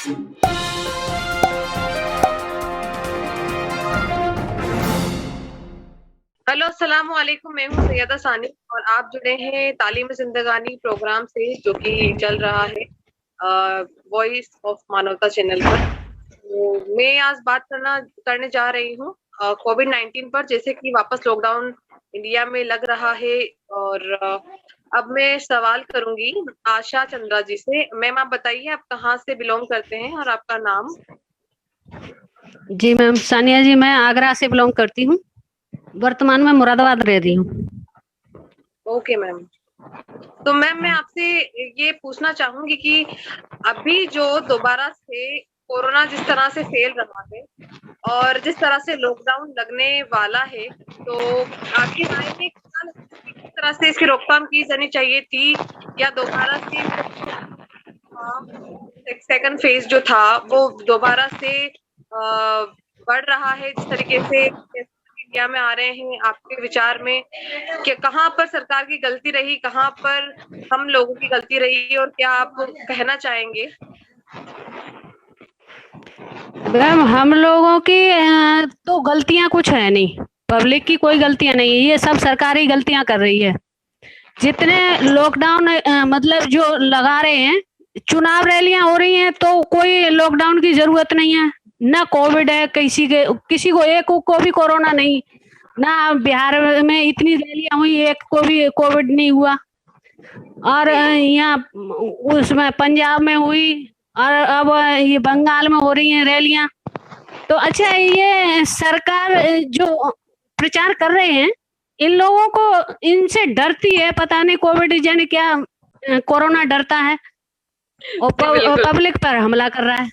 Hello, अस्सलाम वालेकुम। मैं हूँ सैयदा सानी और आप जुड़े हैं तालीम जिंदगानी प्रोग्राम से, जो कि चल रहा है वॉइस ऑफ मानवता चैनल पर। तो मैं आज बात करने जा रही हूँ कोविड-19 पर। जैसे कि वापस लॉकडाउन इंडिया में लग रहा है और अब मैं सवाल करूंगी आशा चंद्रा जी से। मैम, आप बताइए, आप कहाँ से बिलोंग करते हैं और आपका नाम? जी मैम, सानिया जी, मैं आगरा से बिलोंग करती हूँ। वर्तमान में मुरादाबाद रह रही हूँ। Okay ma'am. तो मैम, मैं आपसे ये पूछना चाहूंगी कि अभी जो दोबारा से कोरोना जिस तरह से फैल रहा है और जिस तरह से लॉकडाउन लगने वाला है, तो आपकी राय में क्या लगता है कि किस तरह से इसकी रोकथाम की जानी चाहिए थी, या दोबारा से सेकंड फेज जो था वो दोबारा से बढ़ रहा है जिस तरीके से इंडिया में आ रहे हैं? आपके विचार में कि कहाँ पर सरकार की गलती रही, कहाँ पर हम लोगों की गलती रही, और क्या आप कहना चाहेंगे? मैम, हम लोगों की तो गलतियां कुछ है नहीं। पब्लिक की कोई गलतियां नहीं है, ये सब सरकार ही गलतियां कर रही है। जितने लॉकडाउन मतलब जो लगा रहे हैं, चुनाव रैलियां हो रही हैं, तो कोई लॉकडाउन की जरूरत नहीं है। ना कोविड है, किसी को एक को भी कोरोना नहीं। ना बिहार में इतनी रैलियां हुई, एक को भी कोविड नहीं हुआ। और यहाँ उसमें पंजाब में हुई, और अब ये बंगाल में हो रही हैं रैलियां। तो अच्छा, ये सरकार जो प्रचार कर रहे हैं, इन लोगों को इनसे डरती है, पता नहीं कोविड जाने क्या, कोरोना डरता है और पब्लिक पर हमला कर रहा है।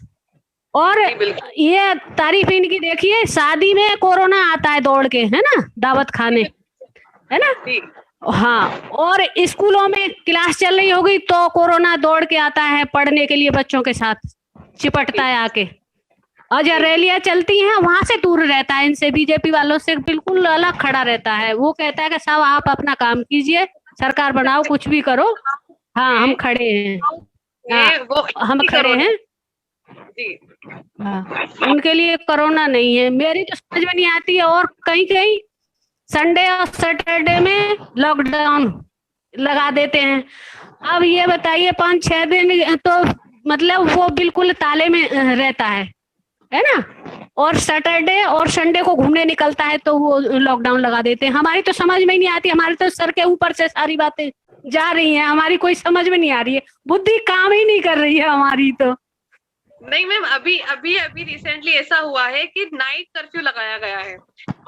और ये तारीफ इनकी देखिए, शादी में कोरोना आता है दौड़ के, है ना, दावत खाने, है ना। हाँ, और स्कूलों में क्लास चल रही होगी तो कोरोना दौड़ के आता है पढ़ने के लिए, बच्चों के साथ चिपटता है आके। और जब रैलियां चलती हैं वहां से दूर रहता है, इनसे, बीजेपी वालों से बिल्कुल अलग खड़ा रहता है। वो कहता है कि साहब आप अपना काम कीजिए, सरकार बनाओ, कुछ भी करो, हाँ हम खड़े हैं, हाँ हम खड़े हैं। हाँ, उनके लिए कोरोना नहीं है। मेरी तो समझ में नहीं आती है। और कहीं कहीं संडे और सैटरडे में लॉकडाउन लगा देते हैं। अब ये बताइए, 5-6 दिन तो मतलब वो बिल्कुल ताले में रहता है ना। और सैटरडे और संडे को घूमने निकलता है तो वो लॉकडाउन लगा देते हैं। हमारी तो समझ में ही नहीं आती। हमारी तो सर के ऊपर से सारी बातें जा रही हैं, हमारी कोई समझ में नहीं आ रही है, बुद्धि काम ही नहीं कर रही है हमारी तो। नहीं मैम, अभी अभी अभी रिसेंटली ऐसा हुआ है कि नाइट कर्फ्यू लगाया गया है।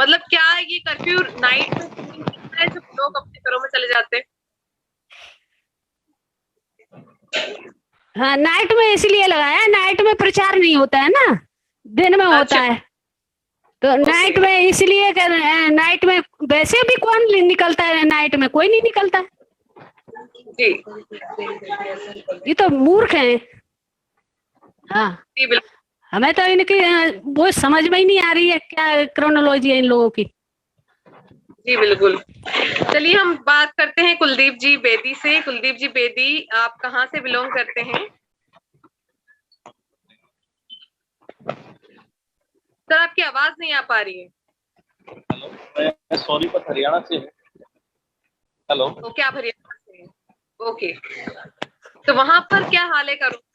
मतलब क्या ये कर्फ्यू नाइट में जब लोग अपने घरों में चले जाते हैं? हाँ, नाइट में इसलिए लगाया है, नाइट में प्रचार नहीं होता है ना, दिन में होता है। तो नाइट में इसलिए कर रहे हैं। नाइट में वैसे भी कौन निकलता है, नाइट में कोई नहीं निकलता जी। ये तो मूर्ख हैं। हाँ, हमें तो इनकी वो समझ में ही नहीं आ रही है, क्या क्रोनोलॉजी है इन लोगों की। जी बिल्कुल। चलिए हम बात करते हैं कुलदीप जी बेदी से। कुलदीप जी बेदी, आप कहाँ से बिलोंग करते हैं? सर, आपकी आवाज नहीं आ पा रही है। हेलो, मैं सोनीपत हरियाणा से हूँ। हेलो। ओके, आप हरियाणा से हैं। ओके, तो वहां पर क्या हाल है कोरोना?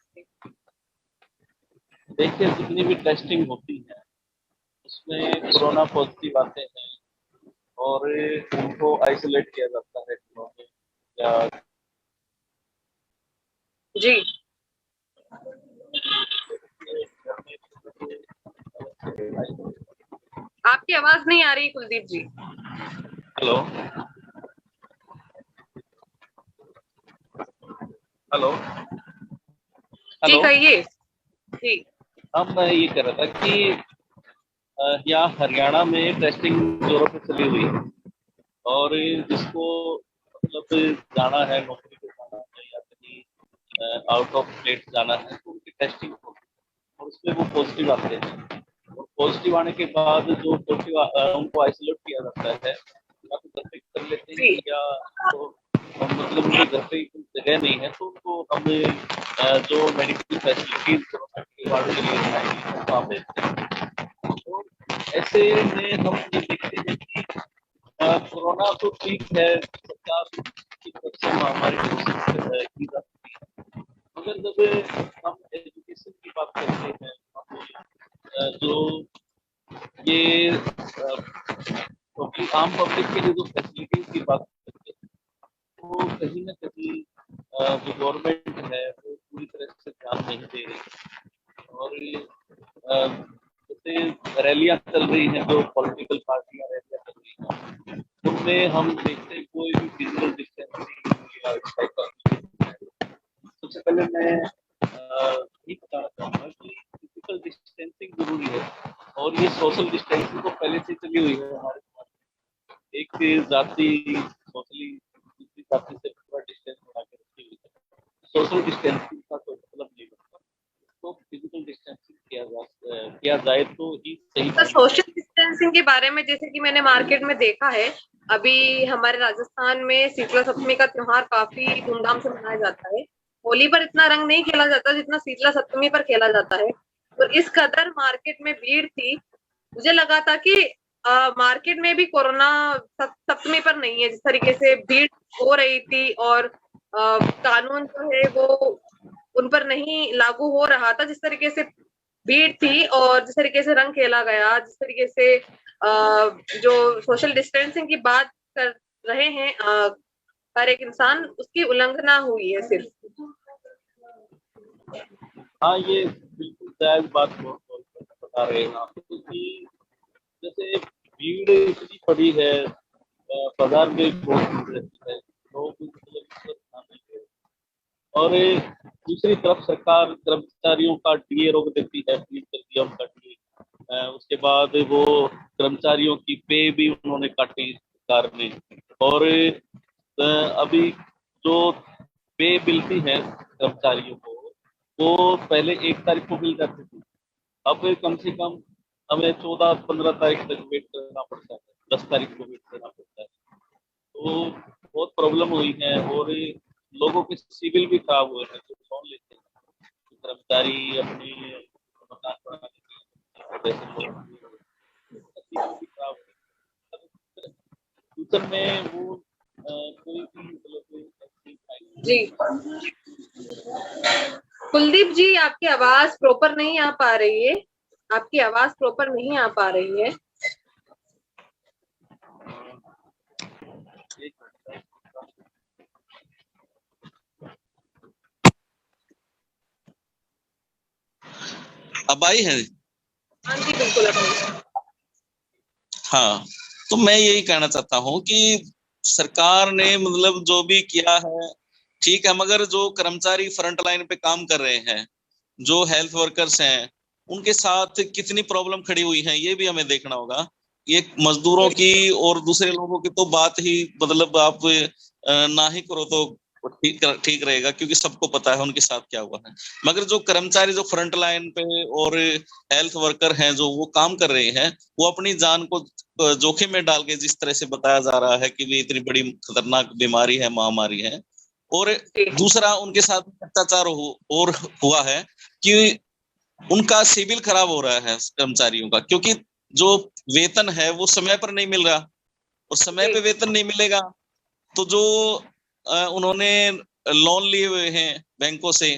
देखिए, जितनी भी टेस्टिंग होती है उसमें कोरोना पॉजिटिव आते हैं और उनको आइसोलेट किया जाता है घरों में या जी। आपकी आवाज नहीं आ रही कुलदीप जी। हेलो हेलो जी कहिए। जी। अब मैं ये कह रहा था कि यहाँ हरियाणा में टेस्टिंग जोरों पे चली हुई है और जिसको मतलब जाना है, नौकरी पे जाना है या कहीं आउट ऑफ स्टेट जाना है, तो उनकी टेस्टिंग होती है और उसमें वो पॉजिटिव आते हैं। और पॉजिटिव आने के बाद जो पॉजिटिव उनको आइसोलेट किया जाता है, या तो घर पे कर लेते हैं या तो मतलब उनके घर पे जगह नहीं है तो उनको हम जो मेडिकल फैसिलिटीज किवाड़ के लिए जाएंगे वहाँ पे। तो ऐसे में हम ये देखते हैं कि कोरोना तो ठीक है, सरकार की तरफ से महामारी की जाती है, मगर जब हम एजुकेशन की बात करते हैं, जो ये आम पब्लिक के लिए जो फैसिलिटीज की बात करते हैं, वो कहीं ना कहीं जो गवर्नमेंट है वो पूरी तरह से ध्यान नहीं दे रही। और जैसे रैलियां चल रही हैं, जो पॉलिटिकल पार्टियां रैलियां चल रही हैं, उनमें हम देखते हैं कोई भी फिजिकल डिस्टेंसिंग या सबसे पहले मैं ये बताना चाहूँगा कि फिजिकल डिस्टेंसिंग जरूरी है, और ये सोशल डिस्टेंसिंग तो पहले से चली हुई है हमारे समाज में। एक जाति सोशली दूसरी जाति से पूरा डिस्टेंस बना के रखी हुई है, सोशल डिस्टेंसिंग का कोई मतलब नहीं बनता। तो फिजिकल डिस्टेंसिंग किया जाए तो ही सही। सोशल डिस्टेंसिंग के बारे में जैसे कि मैंने मार्केट में देखा है, अभी हमारे राजस्थान में शीतला सप्तमी का त्योहार काफी धूमधाम से मनाया जाता है। होली पर इतना रंग नहीं खेला जाता जितना शीतला सप्तमी पर खेला जाता है। और इस कदर मार्केट में भीड़ थी, मुझे लगा था कि मार्केट में भी कोरोना सप्तमी पर नहीं है। जिस तरीके से भीड़ हो रही थी और कानून जो है वो उन पर नहीं लागू हो रहा था, जिस तरीके से भीड़ थी और जिस तरीके से रंग खेला गया, जिस तरीके से जो सोशल डिस्टेंसिंग की बात कर रहे हैं हर एक इंसान, उसकी उल्लंघना हुई है सिर्फ। हाँ, ये बिल्कुल जायज बात बता रहे हैं आप, क्योंकि जैसे भीड़ इतनी बड़ी है, बाजार में बहुत भीड़ रहती है, लोग ध्यान नहीं दे रहे। और दूसरी तरफ सरकार कर्मचारियों का डीए रोक देती है, फ्रीज कर दिया उनका डीए। उसके बाद वो कर्मचारियों की पे भी उन्होंने काटी सरकार ने। और अभी जो पे मिलती है कर्मचारियों को, वो पहले 1 तारीख को मिल जाती थी, अब कम से कम हमें 14-15 तारीख तक वेट करना पड़ता है, 10 तारीख को वेट करना पड़ता है। तो बहुत प्रॉब्लम हुई है, और लोगों के सिविल भी खराब हुए हैं जो लोन लेते हैं, कर्मचारी अपनी मकान बनाने के लिए खराब फ्यूचर में वो कोई भी जी कुलदीप जी, आपकी आवाज प्रॉपर नहीं आ पा रही है, आपकी आवाज प्रॉपर नहीं आ पा रही है। अब आई है? हाँ जी, बिल्कुल। हाँ, तो मैं यही कहना चाहता हूँ कि सरकार ने मतलब जो भी किया है ठीक है, मगर जो कर्मचारी फ्रंट लाइन पे काम कर रहे हैं, जो हेल्थ वर्कर्स हैं, उनके साथ कितनी प्रॉब्लम खड़ी हुई है ये भी हमें देखना होगा। ये मजदूरों की और दूसरे लोगों की तो बात ही मतलब आप ना ही करो तो ठीक रहेगा, क्योंकि सबको पता है उनके साथ क्या हुआ है। मगर जो कर्मचारी जो फ्रंट लाइन पे और हेल्थ वर्कर हैं जो वो काम कर रहे हैं, वो अपनी जान को जोखिम में डाल के, जिस तरह से बताया जा रहा है कि ये इतनी बड़ी खतरनाक बीमारी है, महामारी है, और दूसरा उनके साथ अत्याचार और हुआ है कि उनका सिविल खराब हो रहा है कर्मचारियों का, क्योंकि जो वेतन है वो समय पर नहीं मिल रहा, और समय पे वेतन नहीं मिलेगा तो जो उन्होंने लोन लिए हुए हैं बैंकों से,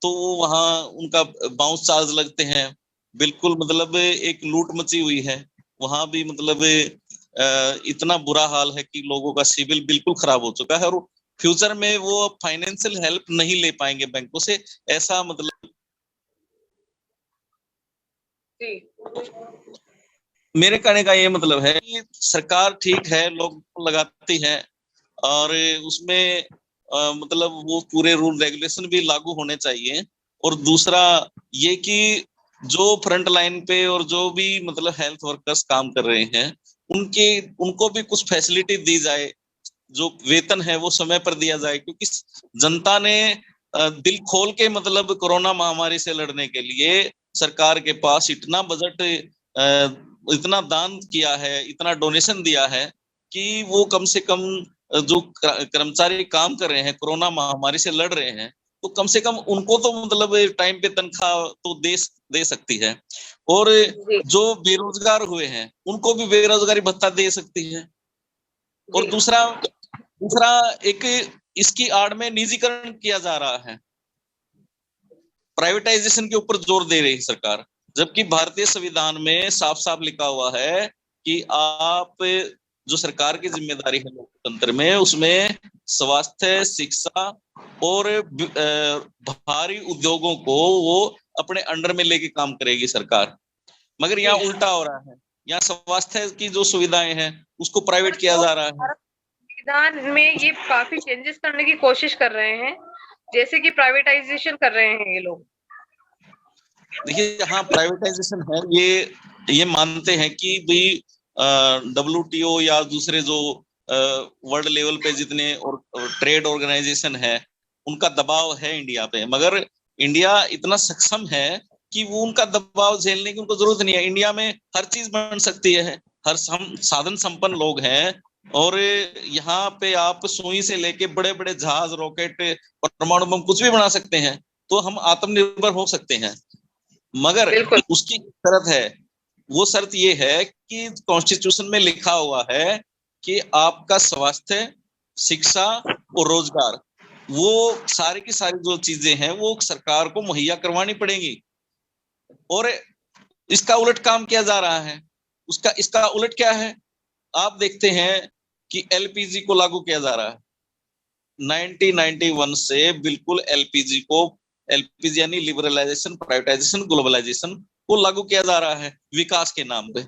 तो वहां उनका बाउंस चार्ज लगते हैं। बिल्कुल मतलब एक लूट मची हुई है वहां भी, मतलब इतना बुरा हाल है कि लोगों का सिविल बिल्कुल खराब हो चुका है, और फ्यूचर में वो फाइनेंशियल हेल्प नहीं ले पाएंगे बैंकों से, ऐसा मतलब मेरे कहने का ये मतलब है कि सरकार ठीक है, लोग लगाती है, और उसमें मतलब वो पूरे रूल रेगुलेशन भी लागू होने चाहिए। और दूसरा ये कि जो फ्रंट लाइन पे और जो भी मतलब हेल्थ वर्कर्स काम कर रहे हैं, उनको भी कुछ फैसिलिटी दी जाए, जो वेतन है वो समय पर दिया जाए, क्योंकि जनता ने दिल खोल के मतलब कोरोना महामारी से लड़ने के लिए सरकार के पास इतना बजट, इतना दान किया है, इतना डोनेशन दिया है कि वो कम से कम जो कर्मचारी काम कर रहे हैं, कोरोना महामारी से लड़ रहे हैं, तो कम से कम उनको तो मतलब टाइम पे तनख्वाह तो दे सकती है, और जो बेरोजगार हुए हैं उनको भी बेरोजगारी भत्ता दे सकती है। और दूसरा एक इसकी आड़ में निजीकरण किया जा रहा है, प्राइवेटाइजेशन के ऊपर जोर दे रही है सरकार, जबकि भारतीय संविधान में साफ साफ लिखा हुआ है कि आप जो सरकार की जिम्मेदारी है लोकतंत्र में, उसमें स्वास्थ्य, शिक्षा और भारी उद्योगों को वो अपने अंडर में लेके काम करेगी सरकार। मगर यहाँ उल्टा हो रहा है, यहाँ स्वास्थ्य की जो सुविधाएं हैं उसको प्राइवेट किया जा रहा है। संविधान में ये काफी चेंजेस करने की कोशिश कर रहे हैं, जैसे कि प्राइवेटाइजेशन कर रहे हैं ये लोग। देखिए, यहाँ प्राइवेटाइजेशन है, ये मानते हैं कि भाई WTO या दूसरे जो वर्ल्ड लेवल पे जितने और ट्रेड ऑर्गेनाइजेशन है उनका दबाव है इंडिया पे, मगर इंडिया इतना सक्षम है कि वो उनका दबाव झेलने की उनको जरूरत नहीं है। इंडिया में हर चीज बन सकती है, हर साधन संपन्न लोग हैं, और यहाँ पे आप सुई से लेके बड़े बड़े जहाज, रॉकेट, परमाणु बम कुछ भी बना सकते हैं, तो हम आत्मनिर्भर हो सकते हैं। मगर उसकी शर्त है, वो शर्त ये है कि कॉन्स्टिट्यूशन में लिखा हुआ है कि आपका स्वास्थ्य, शिक्षा और रोजगार, वो सारी की सारी जो चीजें हैं वो सरकार को मुहैया करवानी पड़ेगी। और इसका उलट काम किया जा रहा है। इसका उलट क्या है, आप देखते हैं कि LPG को लागू किया जा रहा है 1991 से, बिल्कुल LPG यानी लिबरलाइजेशन, प्राइवेटाइजेशन, ग्लोबलाइजेशन को लागू किया जा रहा है विकास के नाम पे।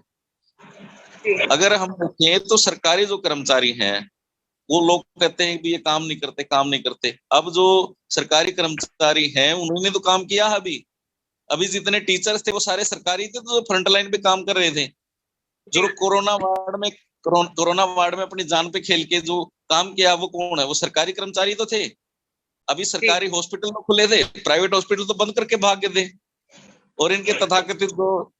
अगर हम देखें तो सरकारी जो कर्मचारी हैं वो लोग कहते हैं कि ये काम नहीं करते। अब जो सरकारी कर्मचारी हैं उन्होंने तो काम किया है। अभी जितने टीचर्स थे वो सारे सरकारी थे, तो फ्रंट लाइन पे काम कर रहे थे। जो कोरोना वार्ड में अपनी जान पे खेल के जो काम किया वो कौन है? वो सरकारी कर्मचारी तो थे। अभी सरकारी हॉस्पिटल में खुले थे, प्राइवेट हॉस्पिटल तो बंद करके भाग गए थे। और इनके तथाकथित जो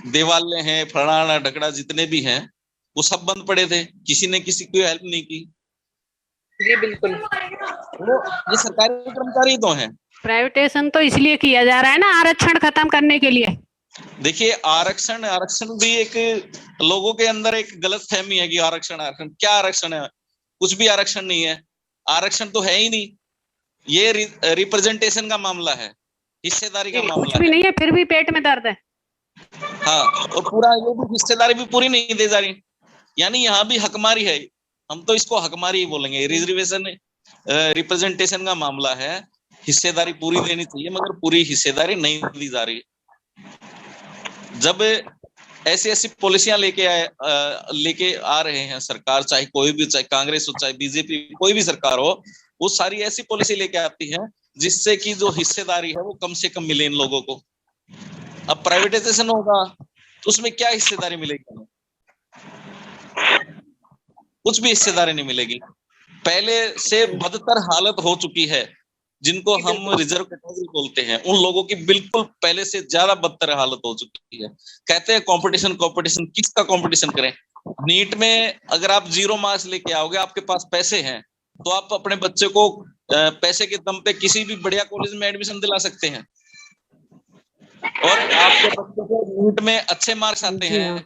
देवालय हैं, फलाना ढकड़ा जितने भी हैं, वो सब बंद पड़े थे, किसी ने किसी की हेल्प नहीं की। जी बिल्कुल, वो ये सरकारी कर्मचारी तो हैं। प्राइवेटेशन तो इसलिए किया जा रहा है ना, आरक्षण खत्म करने के लिए। देखिए, आरक्षण भी एक लोगों के अंदर एक गलत फहमी है कि आरक्षण क्या आरक्षण है? कुछ भी आरक्षण नहीं है, आरक्षण तो है ही नहीं। ये रिप्रेजेंटेशन का मामला है, हिस्सेदारी का मामला कुछ भी नहीं है, फिर भी पेट में दर्द है। हाँ, और पूरा ये भी हिस्सेदारी भी पूरी नहीं दी जा रही, यानी यहाँ भी हकमारी है। हम तो इसको हकमारी ही बोलेंगे। रिजर्वेशन रिप्रेजेंटेशन का मामला है, हिस्सेदारी पूरी देनी चाहिए, मगर पूरी हिस्सेदारी नहीं दी जा रही। जब ऐसी पॉलिसियां लेके आ रहे हैं सरकार, चाहे कोई भी, चाहे कांग्रेस हो, चाहे बीजेपी, कोई भी सरकार हो, वो सारी ऐसी पॉलिसी लेके आती है जिससे कि जो हिस्सेदारी है वो कम से कम मिले इन लोगों को। अब प्राइवेटाइजेशन होगा तो उसमें क्या हिस्सेदारी मिलेगी? कुछ भी हिस्सेदारी नहीं मिलेगी। पहले से बदतर हालत हो चुकी है, जिनको हम रिजर्व कैटेगरी बोलते हैं, उन लोगों की बिल्कुल पहले से ज्यादा बदतर हालत हो चुकी है। कहते हैं कंपटीशन, किसका कंपटीशन करें? नीट में अगर आप 0 मार्क्स लेके आओगे, आपके पास पैसे हैं, तो आप अपने बच्चे को पैसे के दम पे किसी भी बढ़िया कॉलेज में एडमिशन दिला सकते हैं। और आपके बच्चे को नीट में अच्छे मार्क्स आते हैं,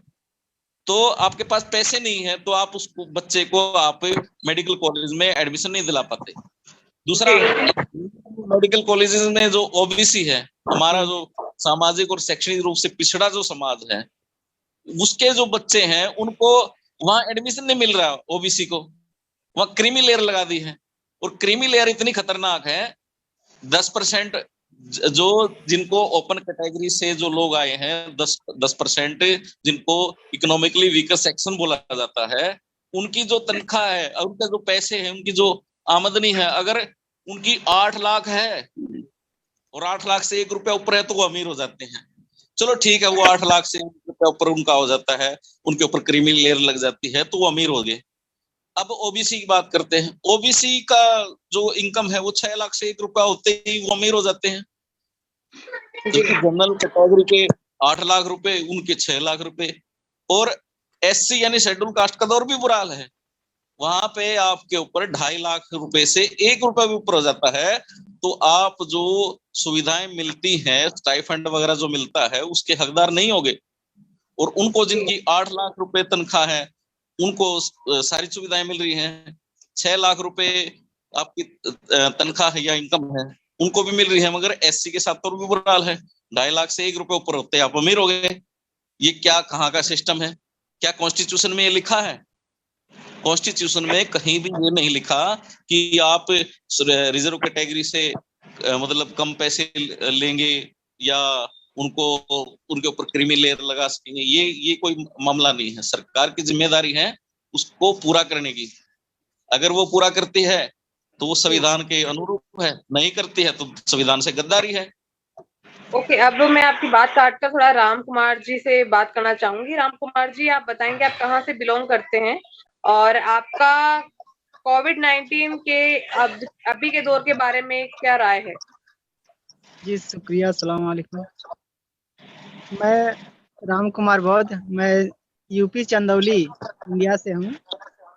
तो आपके पास पैसे नहीं है, तो आप उस बच्चे को आप मेडिकल कॉलेज में एडमिशन नहीं दिला पाते। दूसरा, मेडिकल कॉलेजेस में जो ओबीसी है, हमारा जो सामाजिक और शैक्षणिक रूप से पिछड़ा जो समाज है, उसके जो बच्चे हैं उनको वहां एडमिशन नहीं मिल रहा। ओबीसी को वहां क्रीमी लेयर लगा दी है, और क्रीमी लेयर इतनी खतरनाक है, 10% जो जिनको ओपन कैटेगरी से जो लोग आए हैं, 10% जिनको इकोनॉमिकली वीकर सेक्शन बोला जाता है, उनकी जो तनख्वाह है, उनके जो पैसे हैं, उनकी जो आमदनी है, अगर उनकी 8 लाख है और 8 लाख से 1 रुपया ऊपर है तो वो अमीर हो जाते हैं। चलो ठीक है, वो 8 लाख से 1 रुपया ऊपर उनका हो जाता है, उनके ऊपर क्रीमी लेयर लग जाती है, तो वो अमीर हो गए। अब ओबीसी की बात करते हैं। ओबीसी का जो इनकम है वो 6 लाख से 1 रुपया होते ही वो अमीर हो जाते हैं। जनरल कैटेगरी के 8 लाख रुपए, उनके 6 लाख रुपए। और एससी यानी शेड्यूल कास्ट का दौर भी बुरा हाल है, वहां पे आपके ऊपर 2.5 लाख रुपए से 1 रुपया भी ऊपर हो जाता है तो आप जो सुविधाएं मिलती हैं, स्टाइफंड वगैरह जो मिलता है, उसके हकदार नहीं होगे। और उनको जिनकी 8 लाख रुपए तनख्वाह है, उनको सारी सुविधाएं मिल रही हैं। 6 लाख रुपए आपकी तनख्वाह है या इनकम है, उनको भी मिल रही है। मगर एससी के साथ तो भी बुरा हाल है। 2.5 लाख से 1 रुपए ऊपर होते हैं आप अमीर हो गए। ये क्या कहाँ का सिस्टम है? क्या कॉन्स्टिट्यूशन में ये लिखा है? कॉन्स्टिट्यूशन में कहीं भी ये नहीं लिखा कि आप रिजर्व कैटेगरी से मतलब कम पैसे लेंगे या उनको उनके ऊपर क्रीमी लेयर लगा सकेंगे। ये कोई मामला नहीं है। सरकार की जिम्मेदारी है उसको पूरा करने की। अगर वो पूरा करती है तो वो संविधान के अनुरूप है, नहीं करती है तो संविधान से गद्दारी है। ओके, अब मैं आपकी बात काटकर थोड़ा राम कुमार जी से बात करना चाहूंगी। राम कुमार जी, आप बताएंगे आप कहाँ से बिलोंग करते हैं और आपका कोविड-19 के अभी के दौर के बारे में क्या राय है? जी शुक्रिया, अस्सलाम वालेकुम। मैं राम कुमार बौद्ध, मैं यूपी चंदौली इंडिया से हूँ।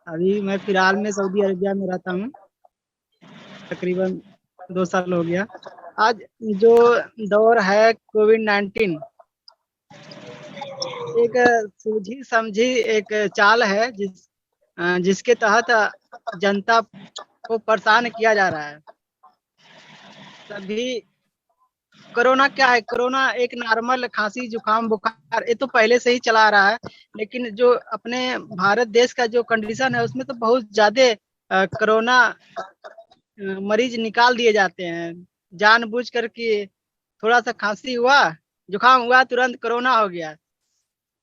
अभी मैं फिलहाल में सऊदी अरबिया में रहता हूँ, तकरीबन 2 साल हो गया। आज जो दौर है कोविड-19, एक सूझी समझी एक चाल है जिसके तहत जनता को परेशान किया जा रहा है। तभी कोरोना क्या है? कोरोना एक नॉर्मल खांसी जुकाम बुखार ये तो पहले से ही चला रहा है, लेकिन जो अपने भारत देश का जो कंडीशन है उसमें तो बहुत ज्यादा कोरोना मरीज निकाल दिए जाते हैं जानबूझ कर कि थोड़ा सा खांसी हुआ जुकाम हुआ तुरंत कोरोना हो गया।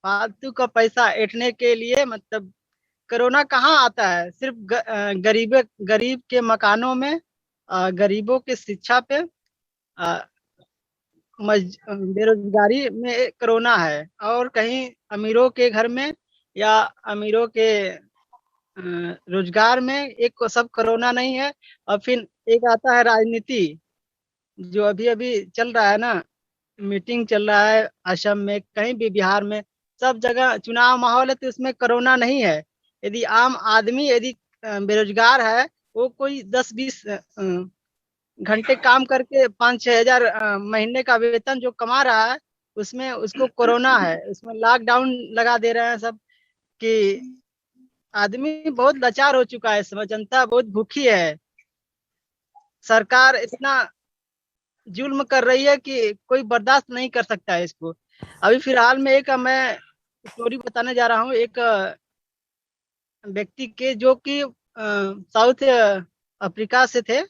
फालतू का पैसा ऐंठने के लिए मतलब कोरोना कहाँ आता है? सिर्फ गरीब के मकानों में, गरीबों के शिक्षा पे, बेरोजगारी में कोरोना है। और कहीं अमीरों के घर में या अमीरों के रोजगार में एक सब कोरोना नहीं है। और फिर एक आता है राजनीति, जो अभी अभी चल रहा है ना, मीटिंग चल रहा है असम में, कहीं भी बिहार में, सब जगह चुनाव माहौल है तो उसमें कोरोना नहीं है। यदि आम आदमी यदि बेरोजगार है, वो कोई 10-20 घंटे काम करके 5-6 हजार महीने का वेतन जो कमा रहा है, उसमें उसको कोरोना है। उसमें लॉकडाउन लगा दे रहे हैं सब कि आदमी बहुत लाचार हो चुका है इस समय, जनता बहुत भूखी है। सरकार इतना जुल्म कर रही है कि कोई बर्दाश्त नहीं कर सकता है इसको। अभी फिलहाल में एक मैं स्टोरी बताने जा रहा हूँ एक व्यक्ति के, जो कि साउथ अफ्रीका से थे।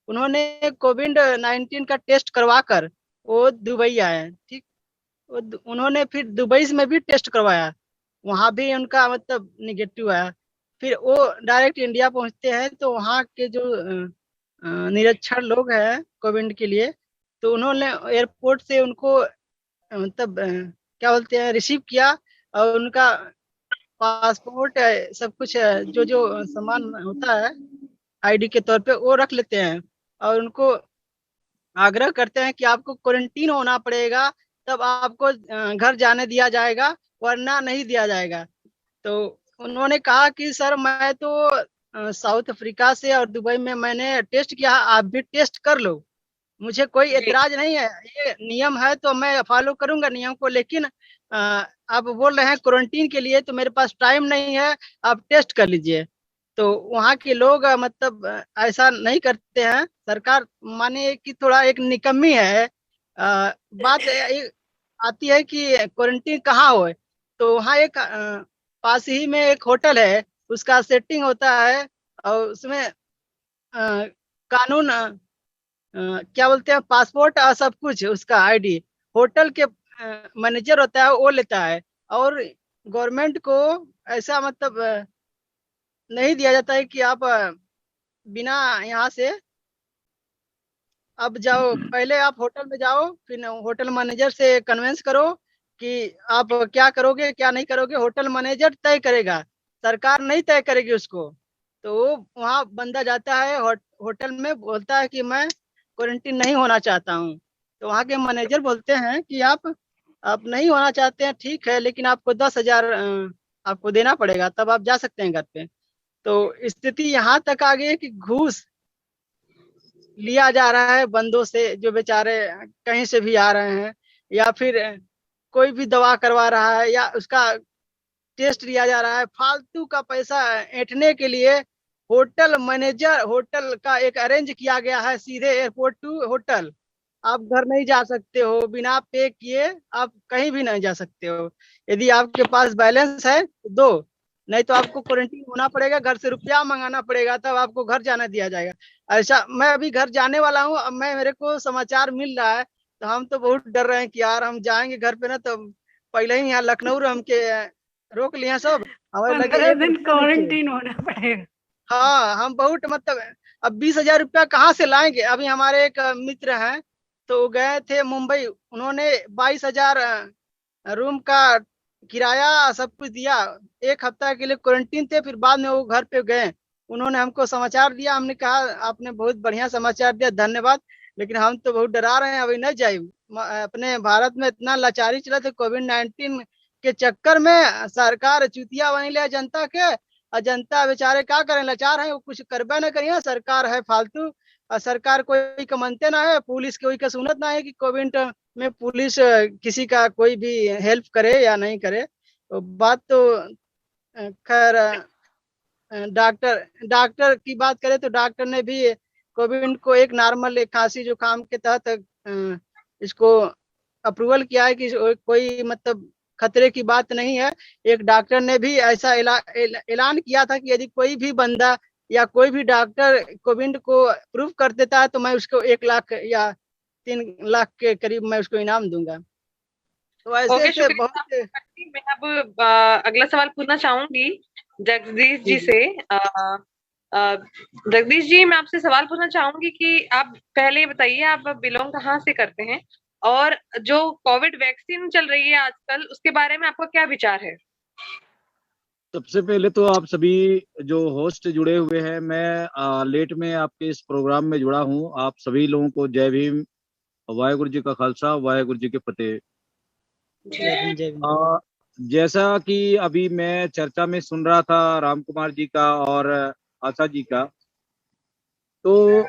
उन्होंने कोविड-19 का टेस्ट करवा कर वो दुबई आए। ठीक, उन्होंने फिर दुबई में भी टेस्ट करवाया, वहां भी उनका मतलब निगेटिव आया। फिर वो डायरेक्ट इंडिया पहुंचते हैं तो वहाँ के जो निरक्षर लोग हैं कोविड के लिए, तो उन्होंने एयरपोर्ट से उनको मतलब क्या बोलते हैं रिसीव किया और उनका पासपोर्ट सब कुछ जो जो सामान होता है आईडी के तौर पे वो रख लेते हैं और उनको आग्रह करते हैं कि आपको क्वारंटीन होना पड़ेगा, तब आपको घर जाने दिया जाएगा, वरना नहीं दिया जाएगा। तो उन्होंने कहा कि सर मैं तो साउथ अफ्रीका से और दुबई में मैंने टेस्ट किया, आप भी टेस्ट कर लो, मुझे कोई एतराज नहीं है, ये नियम है तो मैं फॉलो करूंगा नियम को। लेकिन आप बोल रहे हैं क्वारंटीन के लिए, तो मेरे पास टाइम नहीं है, आप टेस्ट कर लीजिए। तो वहाँ के लोग मतलब ऐसा नहीं करते हैं। सरकार माने कि थोड़ा एक निकम्मी है। बात आती है कि क्वारंटीन कहाँ हो, तो वहाँ एक पास ही में एक होटल है, उसका सेटिंग होता है और उसमें कानून क्या बोलते हैं पासपोर्ट और सब कुछ उसका आईडी होटल के मैनेजर होता है वो लेता है। और गवर्नमेंट को ऐसा मतलब नहीं दिया जाता है कि आप बिना यहाँ से अब जाओ, पहले आप होटल में जाओ, फिर होटल मैनेजर से कन्वेंस करो कि आप क्या करोगे क्या नहीं करोगे। होटल मैनेजर तय करेगा, सरकार नहीं तय करेगी उसको। तो वो वहाँ बंदा जाता है होटल में, बोलता है कि मैं क्वारंटीन नहीं होना चाहता हूँ। तो वहाँ के मैनेजर बोलते हैं कि आप नहीं होना चाहते हैं, ठीक है, लेकिन आपको 10,000 आपको देना पड़ेगा, तब आप जा सकते हैं घर पे। तो स्थिति यहाँ तक आ गई है कि घूस लिया जा रहा है बंदों से, जो बेचारे कहीं से भी आ रहे हैं, या फिर कोई भी दवा करवा रहा है, या उसका टेस्ट लिया जा रहा है। फालतू का पैसा ऐंठने के लिए होटल मैनेजर, होटल का एक अरेंज किया गया है सीधे एयरपोर्ट टू होटल। आप घर नहीं जा सकते हो बिना पे किए, आप कहीं भी नहीं जा सकते हो। यदि आपके पास बैलेंस है तो दो, नहीं तो आपको क्वारंटीन होना पड़ेगा, घर से रुपया मंगाना पड़ेगा, तब आपको घर जाना दिया जाएगा। ऐसा मैं अभी घर जाने वाला हूँ, अब मेरे को समाचार मिल रहा है, तो हम तो बहुत डर रहे हैं कि यार हम जाएंगे घर पे ना, तो पहले ही यहाँ लखनऊ हमके रोक लिया सब, हमारे लगे 15 एक दिन रुपया नहीं थे। क्वारंटीन होना पड़ेगा। हाँ, हम बहुत मतलब, अब 20,000 रुपया कहाँ से लाएंगे। अभी हमारे एक मित्र हैं, तो वो गए थे मुंबई, उन्होंने 22,000 रूम का किराया सब कुछ दिया। एक हफ्ता के लिए क्वारंटीन थे, फिर बाद में वो घर पे गए। उन्होंने हमको समाचार दिया, हमने कहा आपने बहुत बढ़िया समाचार दिया, धन्यवाद, लेकिन हम तो बहुत डरा रहे हैं, अभी नहीं जाए। अपने भारत में इतना लाचारी चला था कोविड-19 के चक्कर में, सरकार चुतिया बनी ले जनता के, और जनता बेचारे क्या करें, लाचार है, वो कुछ करबे न करिए, सरकार है फालतू। और सरकार कोई का मानते ना है, पुलिस कोई का सुनत ना है कि कोविड में पुलिस किसी का कोई भी हेल्प करे या नहीं करे। तो बात तो खैर डॉक्टर डॉक्टर की बात करें तो डॉक्टर ने भी कोविड को एक नॉर्मल एक खांसी जुकाम के तहत इसको अप्रूवल किया है कि कोई मतलब खतरे की बात नहीं है। एक डॉक्टर ने भी ऐसा ऐलान किया था कि यदि कोई भी बंदा या कोई भी डॉक्टर कोविड को प्रूव कर देता है, तो मैं उसको 1 लाख या 3 लाख के करीब मैं उसको इनाम दूंगा। तो ऐसे ओके, ऐसे शुक्रिया बहुत। आपका। मैं अब अगला सवाल पूछना चाहूंगी जगदीश जी से। जगदीश जी, मैं आपसे सवाल पूछना चाहूंगी कि आप पहले बताइए आप बिलोंग कहाँ से करते हैं, और जो कोविड वैक्सीन चल रही है आजकल उसके बारे में आपका क्या विचार है? सबसे पहले तो आप सभी जो होस्ट जुड़े हुए हैं, मैं लेट में आपके इस प्रोग्राम में जुड़ा हूं। आप सभी लोगों को जय भीम, वाहेगुरु जी का खालसा, वाहेगुरु जी के फतेह। जय भीम, जय भीम। जैसा कि अभी मैं चर्चा में सुन रहा था राम कुमार जी का और आशा जी का, तो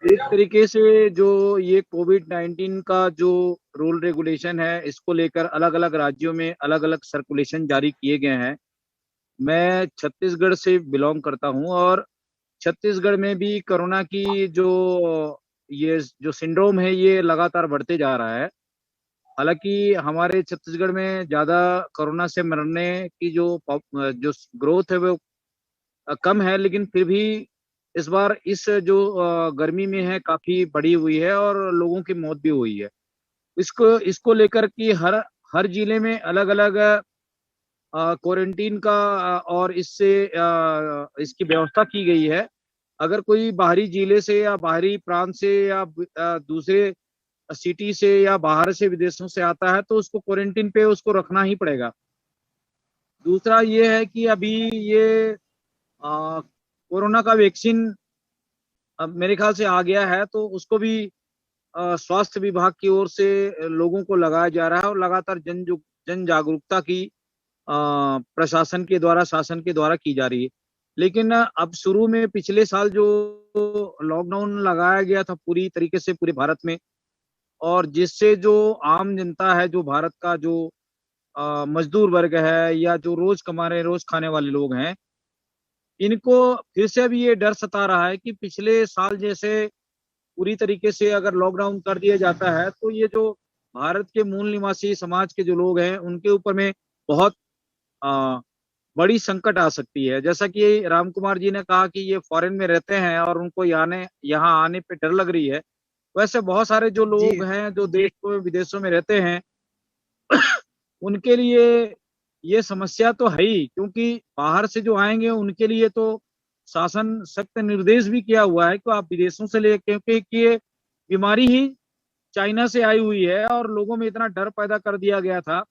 एक तरीके से जो ये कोविड-19 का जो रूल रेगुलेशन है, इसको लेकर अलग अलग राज्यों में अलग अलग सर्कुलेशन जारी किए गए हैं। मैं छत्तीसगढ़ से बिलोंग करता हूं, और छत्तीसगढ़ में भी कोरोना की ये जो सिंड्रोम है, ये लगातार बढ़ते जा रहा है। हालांकि हमारे छत्तीसगढ़ में ज्यादा कोरोना से मरने की जो ग्रोथ है वो कम है, लेकिन फिर भी इस बार इस जो गर्मी में है काफी बढ़ी हुई है, और लोगों की मौत भी हुई है। इसको इसको लेकर कि हर जिले में अलग अलग क्वारंटीन का और इसकी व्यवस्था की गई है। अगर कोई बाहरी जिले से या बाहरी प्रांत से या दूसरे सिटी से या बाहर से विदेशों से आता है, तो उसको क्वारंटीन पे उसको रखना ही पड़ेगा। दूसरा ये है कि अभी ये कोरोना का वैक्सीन अब मेरे ख्याल से आ गया है, तो उसको भी स्वास्थ्य विभाग की ओर से लोगों को लगाया जा रहा है, और लगातार जन जागरूकता की प्रशासन के द्वारा, शासन के द्वारा की जा रही है। लेकिन अब शुरू में पिछले साल जो लॉकडाउन लगाया गया था पूरी तरीके से पूरे भारत में, और जिससे जो आम जनता है, जो भारत का जो मजदूर वर्ग है, या जो रोज कमा रहे रोज खाने वाले लोग हैं, इनको फिर से अब ये डर सता रहा है कि पिछले साल जैसे पूरी तरीके से अगर लॉकडाउन कर दिया जाता है, तो ये जो भारत के मूल निवासी समाज के जो लोग हैं, उनके ऊपर में बहुत बड़ी संकट आ सकती है। जैसा कि राम कुमार जी ने कहा कि ये फॉरेन में रहते हैं और उनको यहाँ आने पे डर लग रही है, वैसे बहुत सारे जो जी लोग हैं जो देश में विदेशों में रहते हैं उनके लिए ये समस्या तो है ही, क्योंकि बाहर से जो आएंगे उनके लिए तो शासन सख्त निर्देश भी किया हुआ है कि आप विदेशों से ले, क्योंकि ये बीमारी ही चाइना से आई हुई है, और लोगों में इतना डर पैदा कर दिया गया था,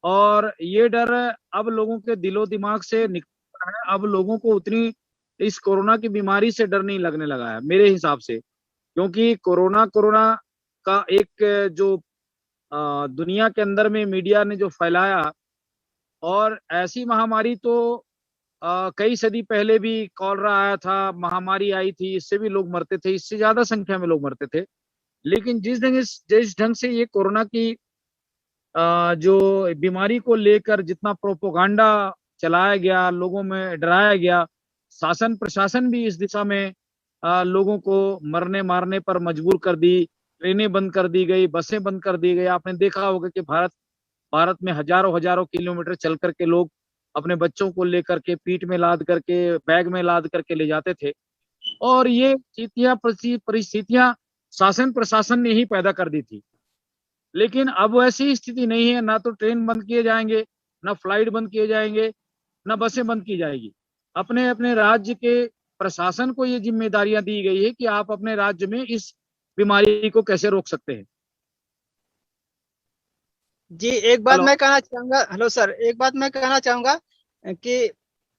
और ये डर अब लोगों के दिलो दिमाग से निकल रहा है। अब लोगों को उतनी इस कोरोना की बीमारी से डर नहीं लगने लगा है मेरे हिसाब से, क्योंकि कोरोना कोरोना का एक जो दुनिया के अंदर में मीडिया ने जो फैलाया, और ऐसी महामारी तो कई सदी पहले भी कॉलरा आया था, महामारी आई थी, इससे भी लोग मरते थे, इससे ज्यादा संख्या में लोग मरते थे। लेकिन जिस ढंग से ये कोरोना की जो बीमारी को लेकर जितना प्रोपोगंडा चलाया गया, लोगों में डराया गया, शासन प्रशासन भी इस दिशा में लोगों को मरने मारने पर मजबूर कर दी। ट्रेनें बंद कर दी गई, बसें बंद कर दी गई। आपने देखा होगा कि भारत में हजारों हजारों किलोमीटर चल करके लोग अपने बच्चों को लेकर के पीठ में लाद करके, बैग में लाद करके ले जाते थे। और ये परिस्थितियां शासन प्रशासन ने ही पैदा कर दी थी। लेकिन अब वैसी स्थिति नहीं है, ना तो ट्रेन बंद किए जाएंगे, ना फ्लाइट बंद किए जाएंगे, ना बसें बंद की जाएगी। अपने अपने राज्य के प्रशासन को ये जिम्मेदारियां दी गई है कि आप अपने राज्य में इस बीमारी को कैसे रोक सकते हैं। जी, एक बात हेलो। मैं कहना चाहूंगा। हेलो सर, एक बात मैं कहना चाहूंगा कि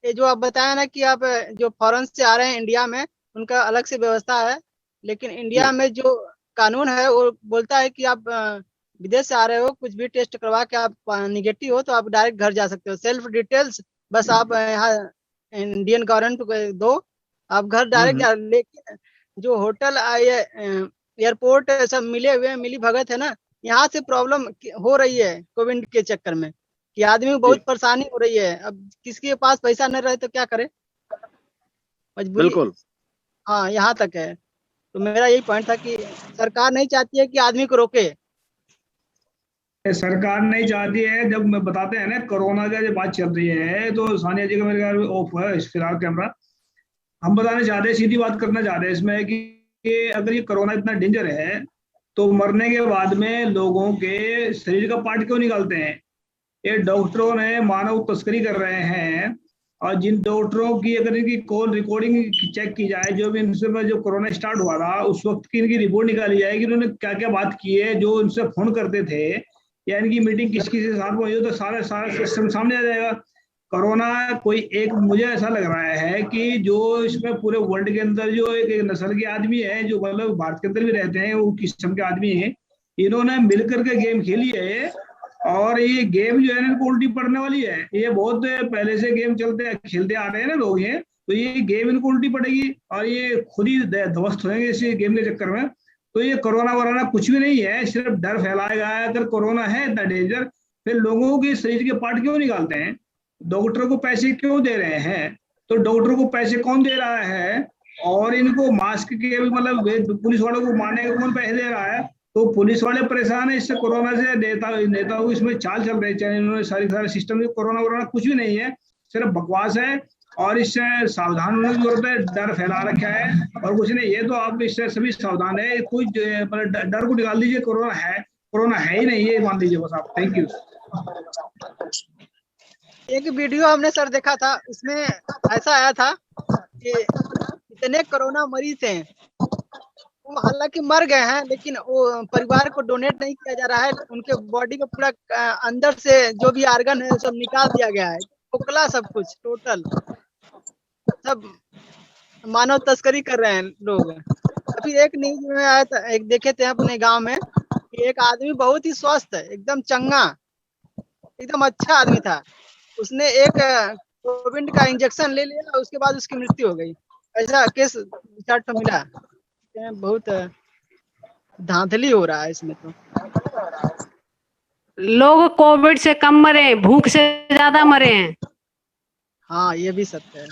ये जो आप बताया ना कि आप जो फॉरेन से आ रहे हैं इंडिया में, उनका अलग से व्यवस्था है, लेकिन इंडिया में जो कानून है वो बोलता है कि आप विदेश से आ रहे हो, कुछ भी टेस्ट करवा के आप निगेटिव हो तो आप डायरेक्ट घर जा सकते हो। सेल्फ डिटेल्स बस आप यहाँ इंडियन गवर्नमेंट को दो, आप घर डायरेक्ट जा। लेकिन जो होटल एयरपोर्ट सब मिले हुए हैं, मिली भगत है ना, यहाँ से प्रॉब्लम हो रही है कोविड के चक्कर में, कि आदमी को बहुत परेशानी हो रही है। अब किसके पास पैसा न रहे तो क्या करे, मजबूरी। बिल्कुल। हाँ, यहाँ तक है। तो मेरा यही पॉइंट था कि सरकार नहीं चाहती है कि आदमी को रोके। सरकार नहीं चाहती है। जब मैं बताते हैं ना कोरोना का जब बात चल रही है, तो सानिया जी का मेरे ख्याल में ऑफ है इस फिलहाल कैमरा। हम बताना चाहते हैं, सीधी बात करना चाहते हैं इसमें कि अगर ये कोरोना इतना डेंजर है तो मरने के बाद में लोगों के शरीर का पार्ट क्यों निकालते हैं? ये डॉक्टरों ने मानव तस्करी कर रहे हैं। और जिन डॉक्टरों की अगर इनकी कॉल रिकॉर्डिंग चेक की जाए, जो भी इनसे जो कोरोना स्टार्ट हुआ था उस वक्त की इनकी रिपोर्ट निकाली जाए कि उन्होंने क्या क्या बात की है, जो इनसे फोन करते थे या इनकी मीटिंग किस किस के साथ हुई हो, तो सारा सिस्टम सामने आ जाएगा। कोरोना कोई एक, मुझे ऐसा लग रहा है कि जो इसमें पूरे वर्ल्ड के अंदर जो एक नस्ल के आदमी है, जो मतलब भारत के अंदर भी रहते हैं, वो किस्म के आदमी हैं, इन्होंने मिलकर के गेम खेली है। और ये गेम जो है ना, इनको उल्टी पड़ने वाली है। ये बहुत पहले से गेम खेलते आ रहे हैं ना लोग, ये तो ये गेम इनको उल्टी पड़ेगी और ये खुद ही ध्वस्त होंगे इस गेम के चक्कर में। तो ये कोरोना वोरोना कुछ भी नहीं है, सिर्फ डर फैलाएगा। अगर कोरोना है इतना डेंजर, फिर लोगों के शरीर के पार्ट क्यों निकालते हैं? डॉक्टर को पैसे क्यों दे रहे हैं? तो डॉक्टर को पैसे कौन दे रहा है? और इनको मास्क के मतलब पुलिस वालों को मारने के कौन पैसे दे रहा है? तो पुलिस वाले परेशान है इससे, कोरोना से। नेताओं इसमें चाल चल रहे हैं, इन्होंने सारे सिस्टम में। कोरोना वोरोना कुछ भी नहीं है, सिर्फ बकवास है और इससे सावधान होने की जरूरत है। डर फैला रखा है और कुछ नहीं। ये तो आप इससे सभी सावधान है, कोई मतलब डर को निकाल दीजिए। कोरोना है ही नहीं, ये मान लीजिए बस आप। Thank you. एक वीडियो हमने सर देखा था, उसमें ऐसा आया था कि इतने कोरोना मरीज हैं, वो हालांकि मर गए हैं, लेकिन वो परिवार को डोनेट नहीं किया जा रहा है। उनके बॉडी में पूरा अंदर से जो भी आर्गन है सब निकाल दिया गया है, खोखला सब कुछ टोटल। सब मानव तस्करी कर रहे हैं लोग। अभी एक न्यूज में आया था, एक देखे थे अपने गांव में, कि एक आदमी बहुत ही स्वस्थ है, एकदम चंगा, एकदम अच्छा आदमी था। उसने एक कोविड का इंजेक्शन ले लिया, उसके बाद उसकी मृत्यु हो गई। ऐसा केस चार्ट मिला। बहुत धांधली हो रहा है इसमें। तो लोग कोविड से कम मरे, भूख से ज्यादा मरे हैं। हाँ, ये भी सत्य है।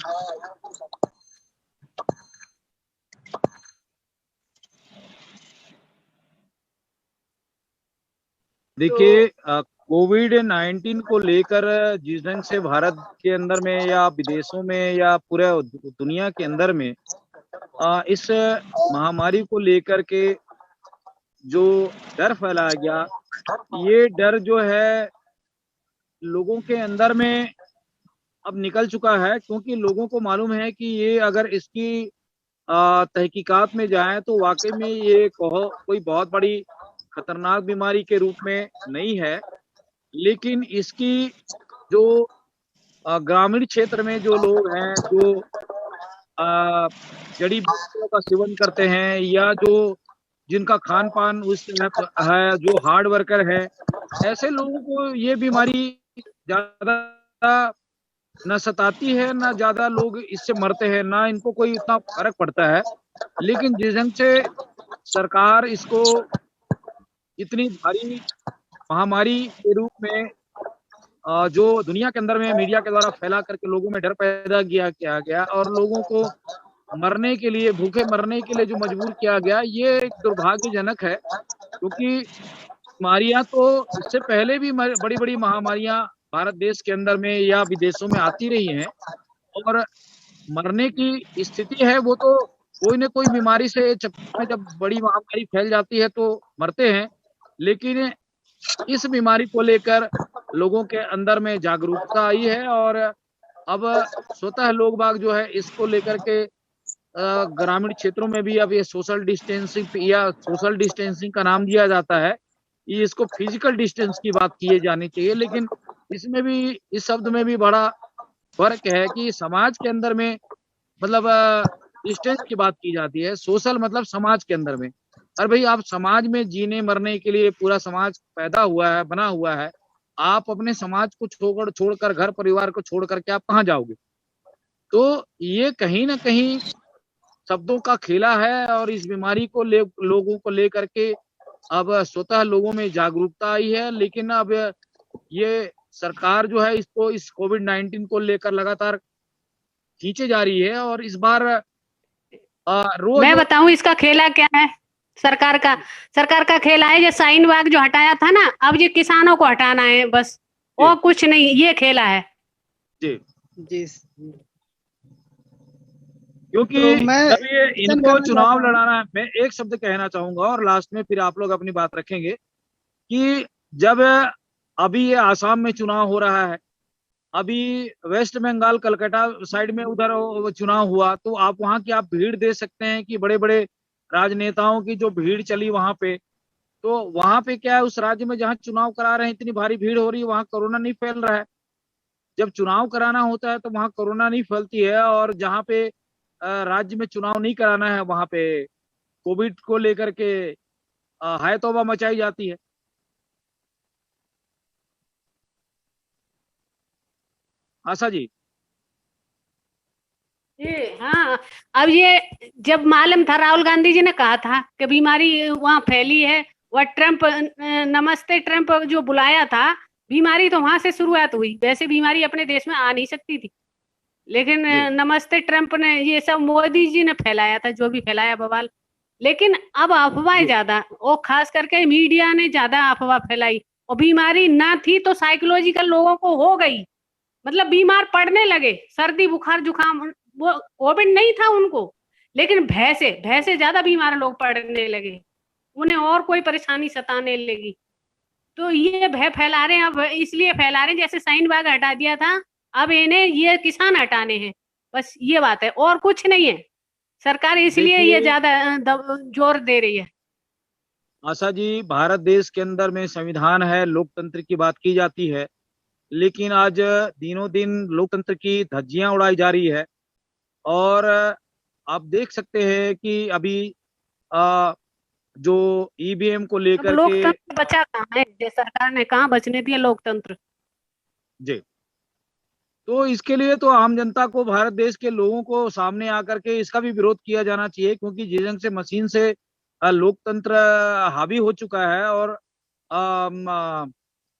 देखिए, कोविड-19 को लेकर जिस ढंग से भारत के अंदर में या विदेशों में या पूरे दुनिया के अंदर में इस महामारी को लेकर के जो डर फैलाया गया, ये डर जो है लोगों के अंदर में अब निकल चुका है। क्योंकि लोगों को मालूम है कि ये अगर इसकी तहकीकात में जाए तो वाकई में ये कोई बहुत बड़ी खतरनाक बीमारी के रूप में नहीं है। लेकिन इसकी जो ग्रामीण क्षेत्र में जो लोग हैं, जो जड़ी बूटियों का सेवन करते हैं या जो जिनका खान पान उस तरह है, जो हार्ड वर्कर है, ऐसे लोगों को ये बीमारी ज्यादा न सताती है, ना ज्यादा लोग इससे मरते हैं, ना इनको कोई इतना फर्क पड़ता है। लेकिन जिस ढंग से सरकार इसको इतनी भारी महामारी के रूप में जो दुनिया के अंदर में मीडिया के द्वारा फैला करके लोगों में डर पैदा किया गया और लोगों को मरने के लिए, भूखे मरने के लिए जो मजबूर किया गया, ये एक दुर्भाग्यजनक है। क्योंकि बीमारियां तो इससे पहले भी बड़ी बड़ी महामारियां भारत देश के अंदर में या विदेशों में आती रही हैं, और मरने की स्थिति है वो तो कोई न कोई बीमारी से चपेट में जब बड़ी महामारी फैल जाती है तो मरते हैं। लेकिन इस बीमारी को लेकर लोगों के अंदर में जागरूकता आई है, और अब स्वतः लोग बाग जो है इसको लेकर के ग्रामीण क्षेत्रों में भी अब ये सोशल डिस्टेंसिंग का नाम दिया जाता है, ये इसको फिजिकल डिस्टेंस की बात की जानी चाहिए। लेकिन इसमें भी, इस शब्द में भी बड़ा फर्क है कि समाज के अंदर में मतलब डिस्टेंस की बात की जाती है, सोशल मतलब समाज के अंदर में। अरे भाई, आप समाज में जीने मरने के लिए पूरा समाज पैदा हुआ है, बना हुआ है, आप अपने समाज को छोड़कर घर परिवार को छोड़ करके आप कहाँ जाओगे? तो ये कहीं ना कहीं शब्दों का खेला है, और इस बीमारी को लोगों को लेकर के अब स्वतः लोगों में जागरूकता आई है। लेकिन अब ये सरकार जो है इसको, इस कोविड-19 को लेकर लगातार खींचे जा रही है, और इस बार रोज मैं बताऊं इसका खेला क्या है। सरकार का खेला है, ये शाहीन बाग जो हटाया था ना, अब ये किसानों को हटाना है बस, और कुछ नहीं, ये खेला है जी जी। क्योंकि तो मैं जब ये इनको करना चुनाव चाहता हूं। लड़ाना है, मैं एक शब्द कहना चाहूंगा और लास्ट में फिर आप लोग अपनी बात रखेंगे कि जब अभी ये आसाम में चुनाव हो रहा है, अभी वेस्ट बंगाल कलकत्ता साइड में उधर चुनाव हुआ, तो आप वहां की आप भीड़ दे सकते हैं कि बड़े बड़े राजनेताओं की जो भीड़ चली वहां पे, तो वहां पे क्या है, उस राज्य में जहां चुनाव करा रहे हैं इतनी भारी भीड़ हो रही है, वहां कोरोना नहीं फैल रहा है। जब चुनाव कराना होता है तो वहां कोरोना नहीं फैलती है, और जहां पे राज्य में चुनाव नहीं कराना है वहां पे कोविड को लेकर के हाय तौबा मचाई जाती है। आशा जी। हाँ, अब ये जब मालूम था, राहुल गांधी जी ने कहा था कि बीमारी वहां फैली है, वह ट्रम्प नमस्ते ट्रम्प जो बुलाया था, बीमारी तो वहां से शुरुआत हुई, वैसे बीमारी अपने देश में आ नहीं सकती थी, लेकिन नमस्ते ट्रम्प ने, ये सब मोदी जी ने फैलाया था, जो भी फैलाया बवाल। लेकिन अब अफवाहें ज्यादा, और खास करके मीडिया ने ज्यादा अफवाह फैलाई, और बीमारी ना थी तो साइकोलॉजिकल लोगों को हो गई, मतलब बीमार पड़ने लगे, सर्दी बुखार जुकाम, वो कोविड नहीं था उनको, लेकिन भय से ज्यादा बीमार लोग पड़ने लगे, उन्हें और कोई परेशानी सताने लगी। तो ये भय फैला रहे हैं, अब इसलिए फैला रहे हैं, जैसे शाहीन बाग हटा दिया था, अब इन्हें ये किसान हटाने हैं, बस ये बात है, और कुछ नहीं है। सरकार इसलिए ये ज्यादा जोर दे रही है। आशा जी, भारत देश के अंदर में संविधान है, लोकतंत्र की बात की जाती है, लेकिन आज दिनों दिन लोकतंत्र की धज्जियां उड़ाई जा रही है। और आप देख सकते हैं कि अभी जो ईवीएम को लेकर के, लोकतंत्र बचा कहाँ है, सरकार ने कहाँ बचने दिया लोकतंत्र जी। तो इसके लिए तो आम जनता को, भारत देश के लोगों को सामने आकर के इसका भी विरोध किया जाना चाहिए, क्योंकि जिस ढंग से मशीन से लोकतंत्र हावी हो चुका है, और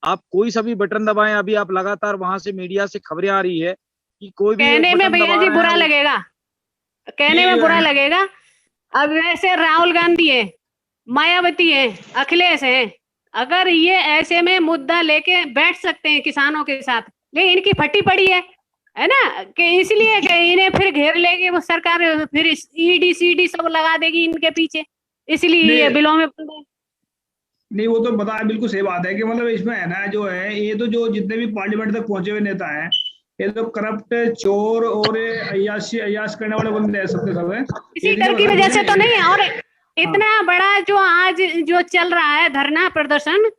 आप कोई सा भी बटन दबाएं, अभी आप लगातार वहां से मीडिया से खबरें आ रही है कि कोई भी कहने में भैया जी बुरा लगेगा, कहने में बुरा लगेगा। अब वैसे राहुल गांधी है, मायावती है, अखिलेश है, अगर ये ऐसे में मुद्दा लेके बैठ सकते हैं किसानों के साथ, लेकिन इनकी फटी पड़ी है ना, कि इसलिए कि इन्हें फिर घेर लेगी वो सरकार, फिर ईडी सीडी सब लगा देगी इनके पीछे, इसलिए ये बिलों में नहीं, वो तो बताया, बिल्कुल सही बात है कि मतलब इसमें है ना, जो है ये तो जो जितने भी पार्लियामेंट तक पहुंचे हुए नेता हैं, ये तो करप्ट, चोर और अयाश करने वाले बंदे हैं, सब है। इसी डर की वजह से तो नहीं है। और इतना बड़ा जो आज जो चल रहा है धरना प्रदर्शन,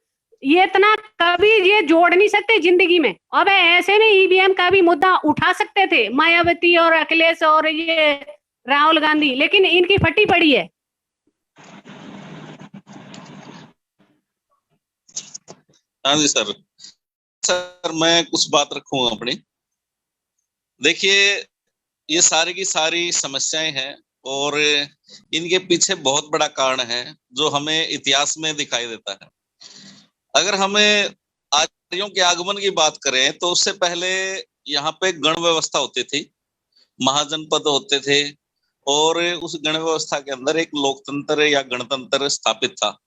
ये इतना कभी ये जोड़ नहीं सकते जिंदगी में। अब ऐसे में ईवीएम का भी मुद्दा उठा सकते थे मायावती और अखिलेश और ये राहुल गांधी, लेकिन इनकी फटी पड़ी है। हाँ जी सर, मैं कुछ बात रखूंगा अपनी। देखिए, ये सारी की सारी समस्याएं हैं और इनके पीछे बहुत बड़ा कारण है जो हमें इतिहास में दिखाई देता है। अगर हमें आर्यों के आगमन की बात करें तो उससे पहले यहाँ पे गण व्यवस्था होती थी, महाजनपद होते थे और उस गण व्यवस्था के अंदर एक लोकतंत्र या गणतंत्र स्थापित था।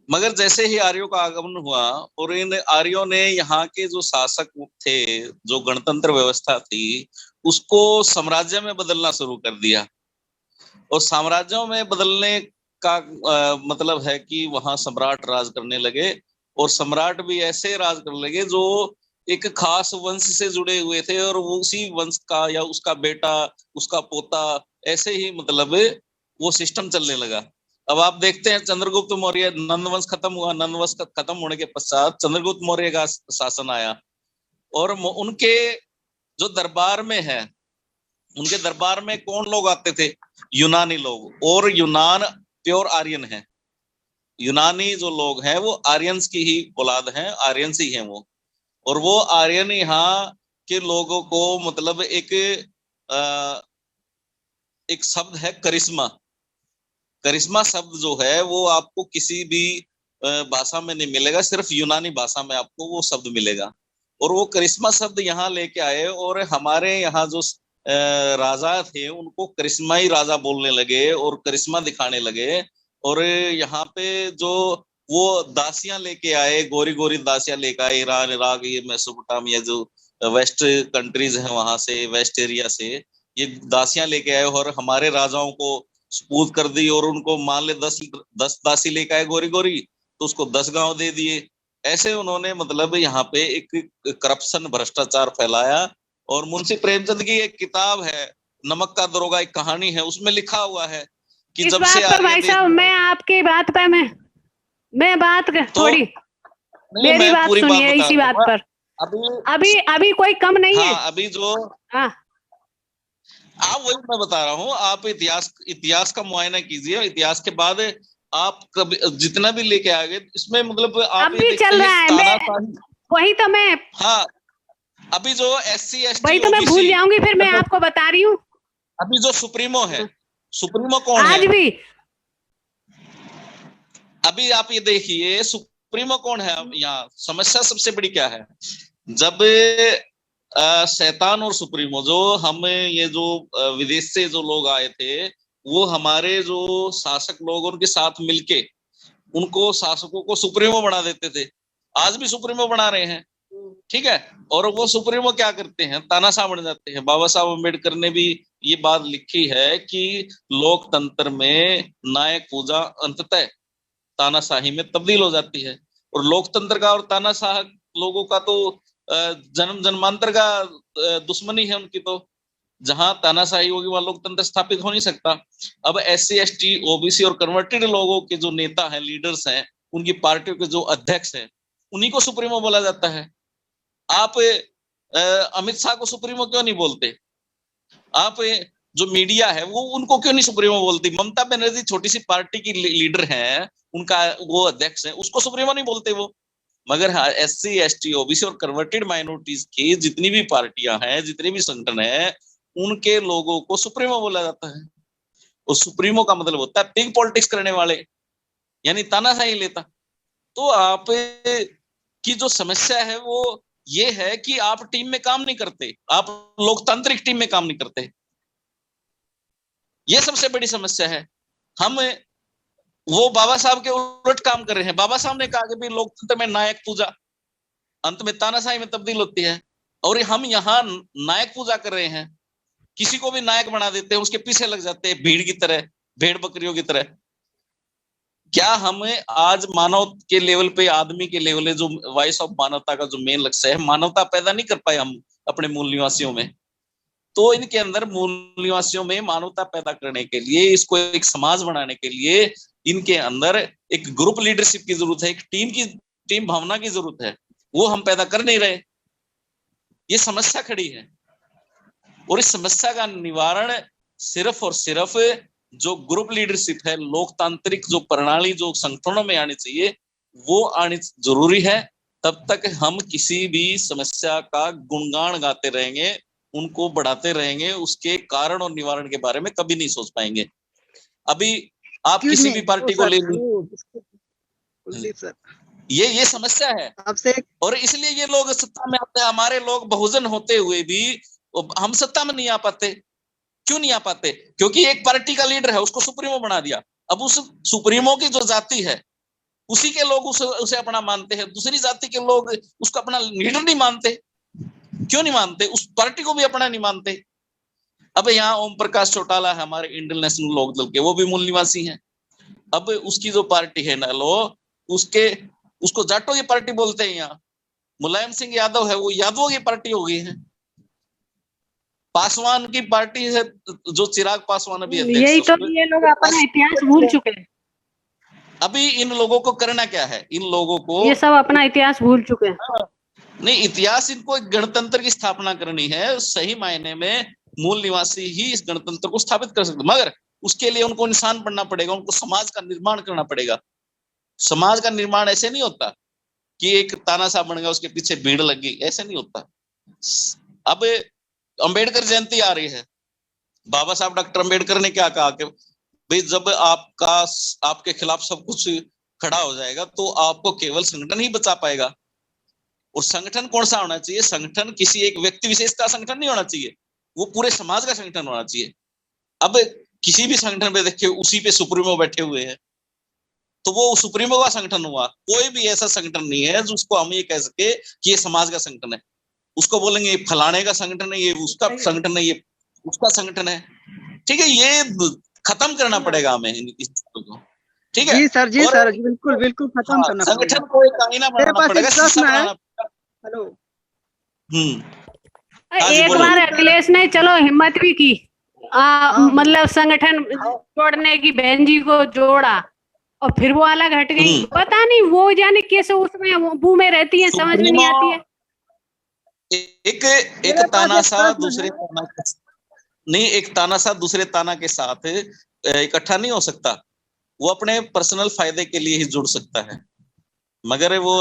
मगर जैसे ही आर्यों का आगमन हुआ और इन आर्यों ने यहाँ के जो शासक थे, जो गणतंत्र व्यवस्था थी, उसको साम्राज्य में बदलना शुरू कर दिया। और साम्राज्यों में बदलने का मतलब है कि वहां सम्राट राज करने लगे और सम्राट भी ऐसे राज करने लगे जो एक खास वंश से जुड़े हुए थे और वो उसी वंश का या उसका बेटा, उसका पोता, ऐसे ही मतलब वो सिस्टम चलने लगा। अब आप देखते हैं चंद्रगुप्त मौर्य, नंद वंश खत्म हुआ, नंद वंश खत्म होने के पश्चात चंद्रगुप्त मौर्य का शासन आया और उनके जो दरबार में है, उनके दरबार में कौन लोग आते थे? यूनानी लोग। और यूनान प्योर आर्यन है। यूनानी जो लोग हैं वो आर्यंस की ही औलाद हैं, आर्यंस ही हैं वो। और वो आर्यन यहाँ के लोगों को मतलब एक शब्द है करिश्मा। करिश्मा शब्द जो है वो आपको किसी भी भाषा में नहीं मिलेगा, सिर्फ यूनानी भाषा में आपको वो शब्द मिलेगा। और वो करिश्मा शब्द यहाँ लेके आए और हमारे यहाँ जो राजा थे उनको करिश्माई राजा बोलने लगे और करिश्मा दिखाने लगे। और यहाँ पे जो वो दासियां लेके आए, गोरी गोरी दासियां लेके आए ईरान, इराक, ये मेसोपोटामिया जो वेस्ट कंट्रीज है वहां से, वेस्ट एरिया से ये दासियां लेके आए और हमारे राजाओं को सुपूर्द कर दी। और उनको मान ले 10 दासी लेके आए गोरी गोरी, तो उसको 10 गांव दे दिए। ऐसे उन्होंने मतलब यहाँ पे एक करप्शन, भ्रष्टाचार फैलाया। और मुंशी प्रेमचंद की एक किताब है नमक का दरोगा, एक कहानी है, उसमें लिखा हुआ है कि इस जब बात से पर भाई साहब मैं आपकी बात पे मैं बात थोड़ी मेरी बात सुनिए इसी बात पर। अभी कोई कम नहीं है। अभी जो आप, वही मैं बता रहा हूँ, आप इतिहास का मुआयना कीजिए। इतिहास के बाद आप कभी जितना भी लेके आ गए इसमें मतलब आप अभी चल रहा है, वही तो मैं, हाँ, अभी जो SC ST वही तो मैं भूल जाऊंगी, फिर मैं आपको बता रही हूँ। अभी जो सुप्रीमो है, सुप्रीमो कौन है आज भी? अभी आप ये देखिए सुप्रीमो कौन है। यहाँ समस्या सबसे बड़ी क्या है, जब शैतान और सुप्रीमो जो हम ये जो विदेश से जो लोग आए थे, वो हमारे जो शासक लोग उनके साथ मिलके उनको शासकों को सुप्रीमो बना देते थे। आज भी सुप्रीमो बना रहे हैं, ठीक है। और वो सुप्रीमो क्या करते हैं, तानाशाह बन जाते हैं। बाबा साहब अम्बेडकर ने भी ये बात लिखी है कि लोकतंत्र में नायक पूजा अंततः तानाशाही में तब्दील हो जाती है। और लोकतंत्र का और तानाशाह लोगों का तो जन्म जन्मांतर का दुश्मनी है उनकी। तो जहां तानाशाही होगी वहां लोकतंत्र स्थापित हो नहीं सकता। अब SC ST OBC और कन्वर्टेड लोगों के जो नेता हैं, लीडर्स हैं, उनकी पार्टियों के जो अध्यक्ष हैं, उन्हीं को सुप्रीमो बोला जाता है। आप अमित शाह को सुप्रीमो क्यों नहीं बोलते? आप जो मीडिया है वो उनको क्यों नहीं सुप्रीमो बोलती? ममता बनर्जी छोटी सी पार्टी की लीडर हैं, उनका वो अध्यक्ष है, उसको सुप्रीमो नहीं बोलते वो। मगर हाँ, SC ST OBC और कन्वर्टेड माइनॉरिटीज की जितनी भी पार्टियां हैं, जितने भी संगठन हैं, उनके लोगों को सुप्रीमो बोला जाता है। और सुप्रीमो का मतलब होता है पिग पॉलिटिक्स करने वाले, यानी तानाशाही लेता। तो आप की जो समस्या है वो ये है कि आप टीम में काम नहीं करते, आप लोकतांत्रिक टीम में काम नहीं करते। ये सबसे बड़ी समस्या है। हम वो बाबा साहब के उलट काम कर रहे हैं। बाबा साहब ने कहा कि भाई लोकतंत्र में नायक पूजा अंत में तानाशाही में तब्दील होती है, और हम यहाँ नायक पूजा कर रहे हैं। किसी को भी नायक बना देते हैं, उसके पीछे लग जाते हैं भीड़ की तरह, भेड़ बकरियों की तरह। क्या हम आज मानव के लेवल पे, आदमी के लेवल पे, जो वॉइस ऑफ मानवता का जो मेन लक्ष्य है, मानवता पैदा नहीं कर पाए हम अपने मूल निवासियों में। तो इनके अंदर मूल निवासियों में मानवता पैदा करने के लिए, इसको एक समाज बनाने के लिए इनके अंदर एक ग्रुप लीडरशिप की जरूरत है, एक टीम भावना की जरूरत है। वो हम पैदा कर नहीं रहे। ये समस्या खड़ी है और इस समस्या का निवारण सिर्फ और सिर्फ जो ग्रुप लीडरशिप है, लोकतांत्रिक जो प्रणाली जो संगठनों में आनी चाहिए, वो आनी जरूरी है। तब तक हम किसी भी समस्या का गुणगान गाते रहेंगे, उनको बढ़ाते रहेंगे, उसके कारण और निवारण के बारे में कभी नहीं सोच पाएंगे। अभी आप किसी भी पार्टी को ले कुलदीप सर, ये समस्या है आपसे और इसलिए ये लोग सत्ता में आते हैं। हमारे लोग बहुजन होते हुए भी हम सत्ता में नहीं आ पाते। क्यों नहीं आ पाते? क्योंकि एक पार्टी का लीडर है, उसको सुप्रीमो बना दिया। अब उस सुप्रीमो की जो जाति है उसी के लोग उसे अपना मानते हैं, दूसरी जाति के लोग उसको अपना लीडर नहीं मानते। क्यों नहीं मानते? उस पार्टी को भी अपना नहीं मानते। अब यहाँ ओम प्रकाश चौटाला है हमारे इंडियन नेशनल लोकदल के, वो भी मूल निवासी हैं। अब उसकी जो पार्टी है ना लो, उसको जाटों की पार्टी बोलते हैं। यहाँ मुलायम सिंह यादव है, वो यादवों की पार्टी हो गई है। पासवान की पार्टी है, जो चिराग पासवान अभी अध्यक्ष, यही तो ये लोग अपना इतिहास भूल चुके हैं। अभी इन लोगों को करना क्या है? इन लोगों को ये सब अपना इतिहास भूल चुके हैं। नहीं, इतिहास इनको एक गणतंत्र की स्थापना करनी है। सही मायने में मूल निवासी ही इस गणतंत्र को स्थापित कर सकते, मगर उसके लिए उनको इंसान बनना पड़ेगा, उनको समाज का निर्माण करना पड़ेगा। समाज का निर्माण ऐसे नहीं होता कि एक तानाशाह बन गया, उसके पीछे भीड़ लग गई, ऐसे नहीं होता। अब अंबेडकर जयंती आ रही है। बाबा साहब डॉक्टर अंबेडकर ने क्या कहा कि भाई जब आपके खिलाफ सब कुछ खड़ा हो जाएगा तो आपको केवल संगठन ही बचा पाएगा। और संगठन कौन सा होना चाहिए? संगठन किसी एक व्यक्ति विशेष का संगठन नहीं होना चाहिए, वो पूरे समाज का संगठन होना चाहिए। अब किसी भी संगठन पे देखिए उसी पे सुप्रीमो बैठे हुए हैं, तो वो सुप्रीमो का संगठन हुआ। कोई भी ऐसा संगठन नहीं है जिसको हम ये कह सके कि ये समाज का संगठन है। उसको बोलेंगे ये फलाने का संगठन है, ये उसका संगठन है, ये उसका संगठन है। ठीक है, ये खत्म करना पड़ेगा हमें इस चीजों को। ठीक है जी सर, जी सर, बिल्कुल बिल्कुल खत्म करना पड़ेगा। संगठन को एक आईना बनाना पड़ेगा, शीशा बनाना पड़ेगा। हेलो, एक बार अखिलेश ने चलो हिम्मत भी की, मतलब संगठन जोड़ने की, बहन जी को जोड़ा और फिर वो अलग हट गई। पता नहीं वो जाने कैसे उसमें वो में रहती है, समझ में नहीं आती है। एक तानाशाह दूसरे ताना नहीं, एक तानाशाह दूसरे ताना के साथ इकट्ठा नहीं हो सकता। वो अपने पर्सनल फायदे के लिए ही जुड़ सकता है, मगर वो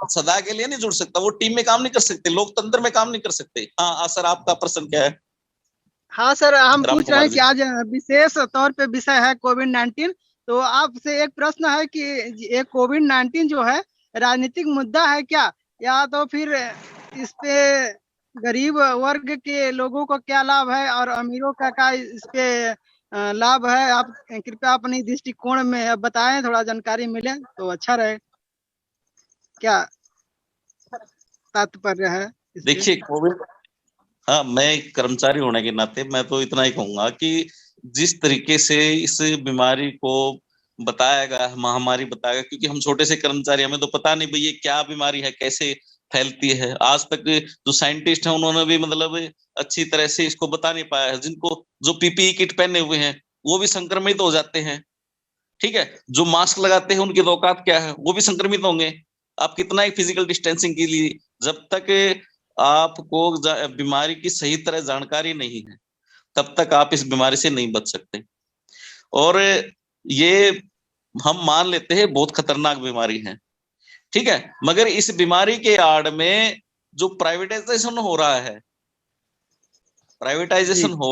सदा के लिए नहीं जुड़ सकता। वो टीम में काम नहीं कर सकते, लोकतंत्र में काम नहीं कर सकते। हाँ सर, आपका प्रश्न क्या है? हाँ सर, हम पूछ रहे हैं कि आज विशेष तौर पे विषय है कोविड-19, तो आपसे एक प्रश्न है कि ये कोविड-19 जो है राजनीतिक मुद्दा है क्या, या तो फिर इस पे गरीब वर्ग के लोगों को क्या लाभ है और अमीरों का इस पे लाभ है? आप कृपया अपनी दृष्टिकोण में बताएं, थोड़ा जानकारी मिले तो अच्छा रहे। क्या तात्पर्य है? देखिए कोविड, हाँ, मैं कर्मचारी होने के नाते मैं तो इतना ही कहूंगा कि जिस तरीके से इस बीमारी को बताया गया, महामारी बताया गया, क्योंकि हम छोटे से कर्मचारी, हमें तो पता नहीं भाई ये क्या बीमारी है, कैसे फैलती है। आज तक जो साइंटिस्ट हैं उन्होंने भी मतलब अच्छी तरह से इसको बता नहीं पाया है। जिनको जो पीपीई किट पहने हुए हैं वो भी संक्रमित हो जाते हैं। ठीक है, जो मास्क लगाते हैं उनकी औकात क्या है, वो भी संक्रमित होंगे। आप कितना ही फिजिकल डिस्टेंसिंग के लिए, जब तक आपको बीमारी की सही तरह जानकारी नहीं है तब तक आप इस बीमारी से नहीं बच सकते। और ये हम मान लेते हैं बहुत खतरनाक बीमारी है, ठीक है, मगर इस बीमारी के आड़ में जो प्राइवेटाइजेशन हो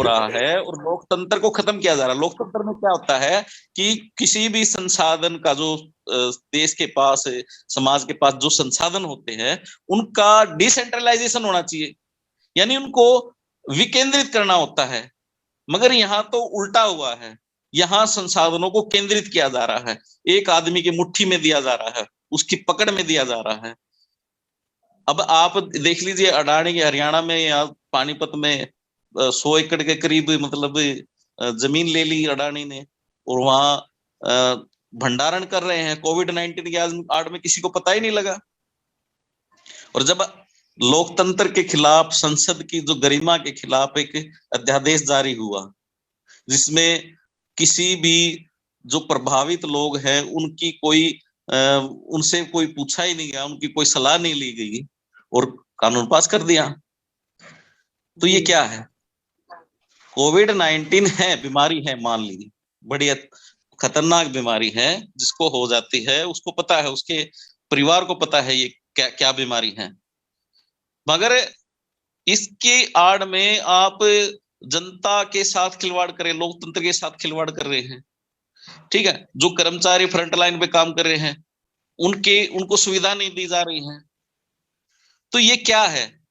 रहा है, और लोकतंत्र को खत्म किया जा रहा है। लोकतंत्र में क्या होता है कि किसी भी संसाधन का जो देश के पास, समाज के पास जो संसाधन होते हैं उनका डिसेंट्रलाइजेशन होना चाहिए, यानी उनको विकेंद्रित करना होता है। मगर यहाँ तो उल्टा हुआ है, यहाँ संसाधनों को केंद्रित किया जा रहा है, एक आदमी की मुट्ठी में दिया जा रहा है, उसकी पकड़ में दिया जा रहा है। अब आप देख लीजिए, अडानी के हरियाणा में या पानीपत में 100 एकड़ के करीब मतलब जमीन ले ली अडानी ने, और वहां भंडारण कर रहे हैं। कोविड-19 की आड़ में किसी को पता ही नहीं लगा। और जब लोकतंत्र के खिलाफ, संसद की जो गरिमा के खिलाफ एक अध्यादेश जारी हुआ जिसमें किसी भी जो प्रभावित लोग हैं उनकी उनसे कोई पूछा ही नहीं गया, उनकी कोई सलाह नहीं ली गई और कानून पास कर दिया, तो ये क्या है? कोविड-19 है, बीमारी है, मान लीजिए बड़ी खतरनाक बीमारी है, जिसको हो जाती है उसको पता है, उसके परिवार को पता है ये क्या क्या बीमारी है, मगर इसके आड़ में आप जनता के साथ खिलवाड़ कर रहे, लोकतंत्र के साथ खिलवाड़ कर रहे हैं। ठीक है, जो कर्मचारी फ्रंट लाइन पे काम कर रहे हैं उनको सुविधा नहीं दी जा रही है। तो ये क्या है?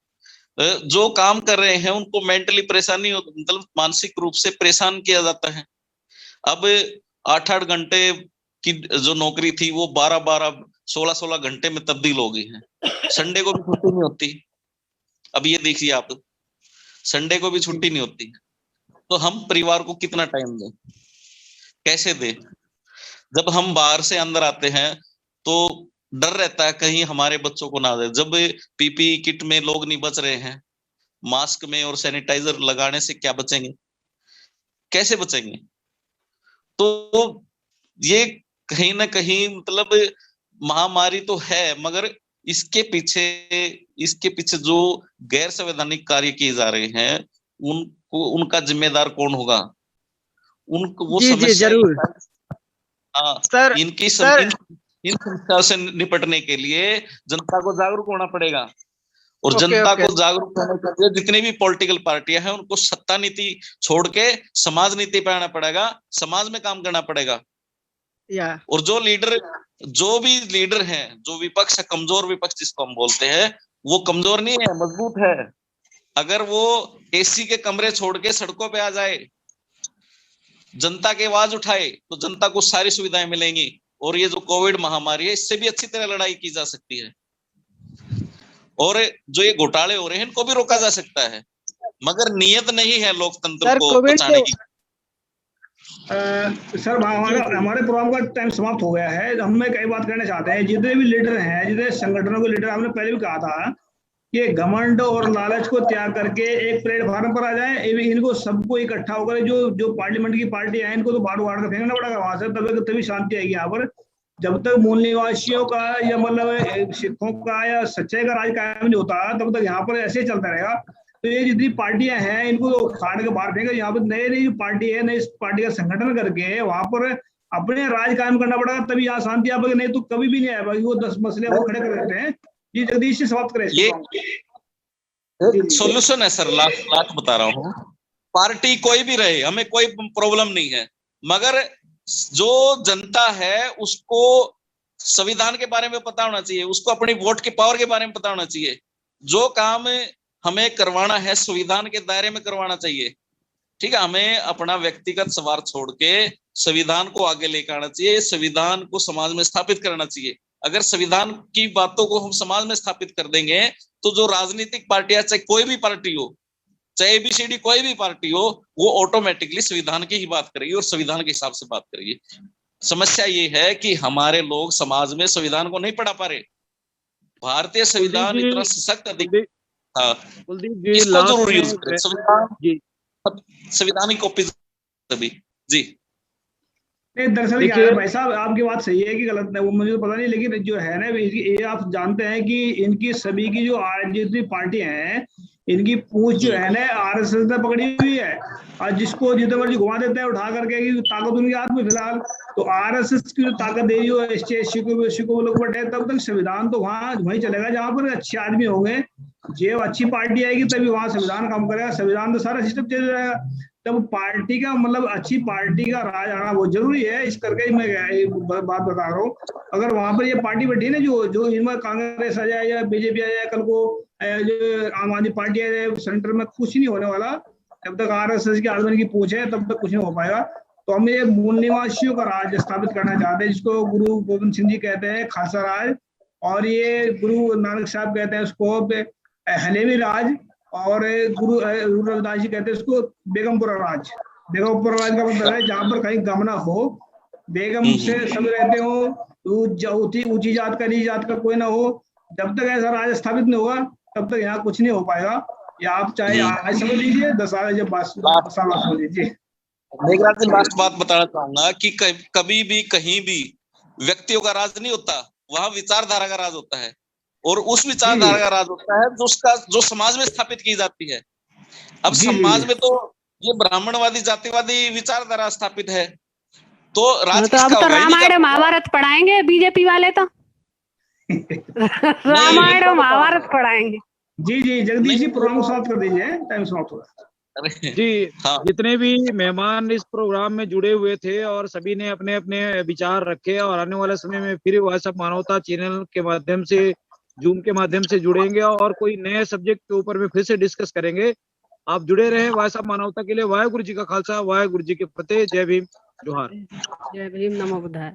जो काम कर रहे हैं उनको मेंटली परेशानी, मतलब मानसिक रूप से परेशान किया जाता है। अब 8-8 घंटे की जो नौकरी थी वो 12-12, 16-16 घंटे में तब्दील हो गई है। संडे को भी छुट्टी नहीं होती। अब ये देखिए आप, संडे को भी छुट्टी नहीं होती। तो हम परिवार को कितना टाइम दें, कैसे दें? जब हम बाहर से अंदर आते हैं तो डर रहता है कहीं हमारे बच्चों को ना दे। जब पीपीई किट में लोग नहीं बच रहे हैं, मास्क में और सैनिटाइजर लगाने से क्या बचेंगे, कैसे बचेंगे? तो ये कहीं ना कहीं मतलब महामारी तो है, मगर इसके पीछे जो गैर संवैधानिक कार्य किए जा रहे हैं उनका जिम्मेदार कौन होगा? उनको वो जी जरूर सर, इन समस्याओं से निपटने के लिए जनता को जागरूक होना पड़ेगा। और जनता को जागरूक होने के लिए जितनी भी पॉलिटिकल पार्टियां हैं उनको सत्ता नीति छोड़ के समाज नीति पे आना पड़ेगा, समाज में काम करना पड़ेगा। और जो भी लीडर हैं, जो विपक्ष है, कमजोर विपक्ष जिसको हम बोलते हैं, वो कमजोर नहीं है, मजबूत है। अगर वो एसी के कमरे छोड़ के सड़कों पे आ जाए, जनता की आवाज उठाए, तो जनता को सारी सुविधाएं मिलेंगी। और ये जो कोविड महामारी है इससे भी अच्छी तरह लड़ाई की जा सकती है। और जो ये घोटाले हो रहे हैं इनको भी रोका जा सकता है, मगर नियत नहीं है लोकतंत्र को बचाने की। सर हमारे प्रोग्राम का टाइम समाप्त हो गया है। हम कई बात करना चाहते हैं। जितने भी लीडर हैं, जितने संगठनों के लीडर, हमने पहले भी कहा था कि घमंड और लालच को त्याग करके एक प्लेटफार्म पर आ जाए। इनको सबको इकट्ठा होकर जो पार्लियामेंट की पार्टी है इनको तो बाढ़ कर फेंकना पड़ेगा वहां से, तभी शांति आएगी यहाँ पर। जब तक मूल निवासियों का या मतलब सिखों का या सच्चाई का राज कायम नहीं होता तब तक यहाँ पर ऐसे ही चलता रहेगा। तो ये जितनी पार्टियां हैं इनको तो खाड़ के बाहर फेंके। यहाँ पर नई जो पार्टी है, नई पार्टी का संगठन करके वहां पर अपने राज कायम करना पड़ेगा, तभी यहाँ शांति आ पाएगी। नहीं तो कभी भी नहीं आएगा। वो 10 मसले वो खड़े कर देते हैं। जी जगदीश से समाप्त करें। ये सॉल्यूशन है सर, लास्ट बता रहा हूँ। पार्टी कोई भी रहे, हमें कोई प्रॉब्लम नहीं है, मगर जो जनता है उसको संविधान के बारे में पता होना चाहिए, उसको अपनी वोट की पावर के बारे में पता होना चाहिए। जो काम हमें करवाना है संविधान के दायरे में करवाना चाहिए। ठीक है, हमें अपना व्यक्तिगत स्वार्थ छोड़ के संविधान को आगे लेकर आना चाहिए, संविधान को समाज में स्थापित करना चाहिए। अगर संविधान की बातों को हम समाज में स्थापित कर देंगे तो जो राजनीतिक पार्टियां, चाहे कोई भी पार्टी हो, चाहे एबीसीडी कोई भी पार्टी हो, वो ऑटोमेटिकली संविधान की ही बात करेगी और संविधान के हिसाब से बात करेगी। समस्या ये है कि हमारे लोग समाज में संविधान को नहीं पढ़ा पा रहे। भारतीय संविधान इतना सशक्त इसको जरूर यूज करें, संविधान की कॉपी सभी। जी दरअसल क्या है भाई साहब, आपकी बात सही है कि गलत है वो मुझे तो पता नहीं, लेकिन जो है ना ये आप जानते हैं कि इनकी सभी की जो जितनी पार्टियां हैं इनकी पूंछ जो है ना आरएसएस ने पकड़ी हुई है। और जिसको जितने मर्जी घुमा देते हैं उठा करके कि ताकत उनके हाथ में फिलहाल। तो आरएसएस की जो ताकत दे रही हो एसटी को लोग बैठे, तब तक संविधान तो वहीं चलेगा जहां पर अच्छे आदमी होंगे। जो अच्छी पार्टी आएगी तभी वहां संविधान काम करेगा। संविधान तो सारा सिस्टम चल जाएगा। तब पार्टी का मतलब अच्छी पार्टी का राज आना बहुत जरूरी है। इस करके मैं बात बता रहा हूँ। अगर वहां पर ये पार्टी बैठी ना जो इनमें कांग्रेस आ जाए या बीजेपी आ जाए, कल को जो आम आदमी पार्टी आ जाए, सेंटर में कुछ नहीं होने वाला। जब तक आरएसएस की आदमी की पूछ है तब तक कुछ नहीं हो पाएगा। तो हम ये मूल निवासियों का राज स्थापित करना चाहते हैं, जिसको गुरु गोविंद सिंह जी कहते हैं खालसा राज, और ये गुरु नानक साहब कहते हैं उसको हलेवी राज, और गुरु रविदास जी कहते हैं उसको बेगमपुरा राज। बेगमपुरा राज का मतलब है जहाँ पर कहीं गम ना हो, बेगम से सब रहते हो, ऊंची जात का नीची जात का कोई ना हो। जब तक ऐसा राज स्थापित नहीं होगा तब तक यहाँ कुछ नहीं हो पाएगा। या आप चाहे आज समझ लीजिए 10 साल जब समझ लीजिए। लास्ट बात बताना चाहूंगा कि कभी भी कहीं भी व्यक्तियों का राज नहीं होता, वहां विचारधारा का राज होता है। और उस विचारधारा का राज होता है जो समाज में स्थापित की जाती है। अब समाज में तो ये ब्राह्मणवादी जातिवादी विचारधारा स्थापित है, तो राज तो अब तो रामायण महाभारत पढ़ाएंगे बीजेपी वाले तो। रामायण और महाभारत पढ़ाएंगे। जी जी जगदीश जी प्रोग्राम समाप्त कर दीजिए, टाइम समाप्त हो रहा अरे जी, हाँ जितने भी मेहमान इस प्रोग्राम में जुड़े हुए थे और सभी ने अपने अपने विचार रखे और आने वाले समय में फिर वॉइस ऑफ मानवता चैनल के माध्यम से, जूम के माध्यम से जुड़ेंगे और कोई नए सब्जेक्ट के ऊपर में फिर से डिस्कस करेंगे। आप जुड़े रहे वॉइस ऑफ मानवता के लिए। वाहेगुरु जी का खालसा, वाहेगुरु जी की फतेह। जय भीम, जोहार। जय भीम, नमो बुद्धाय।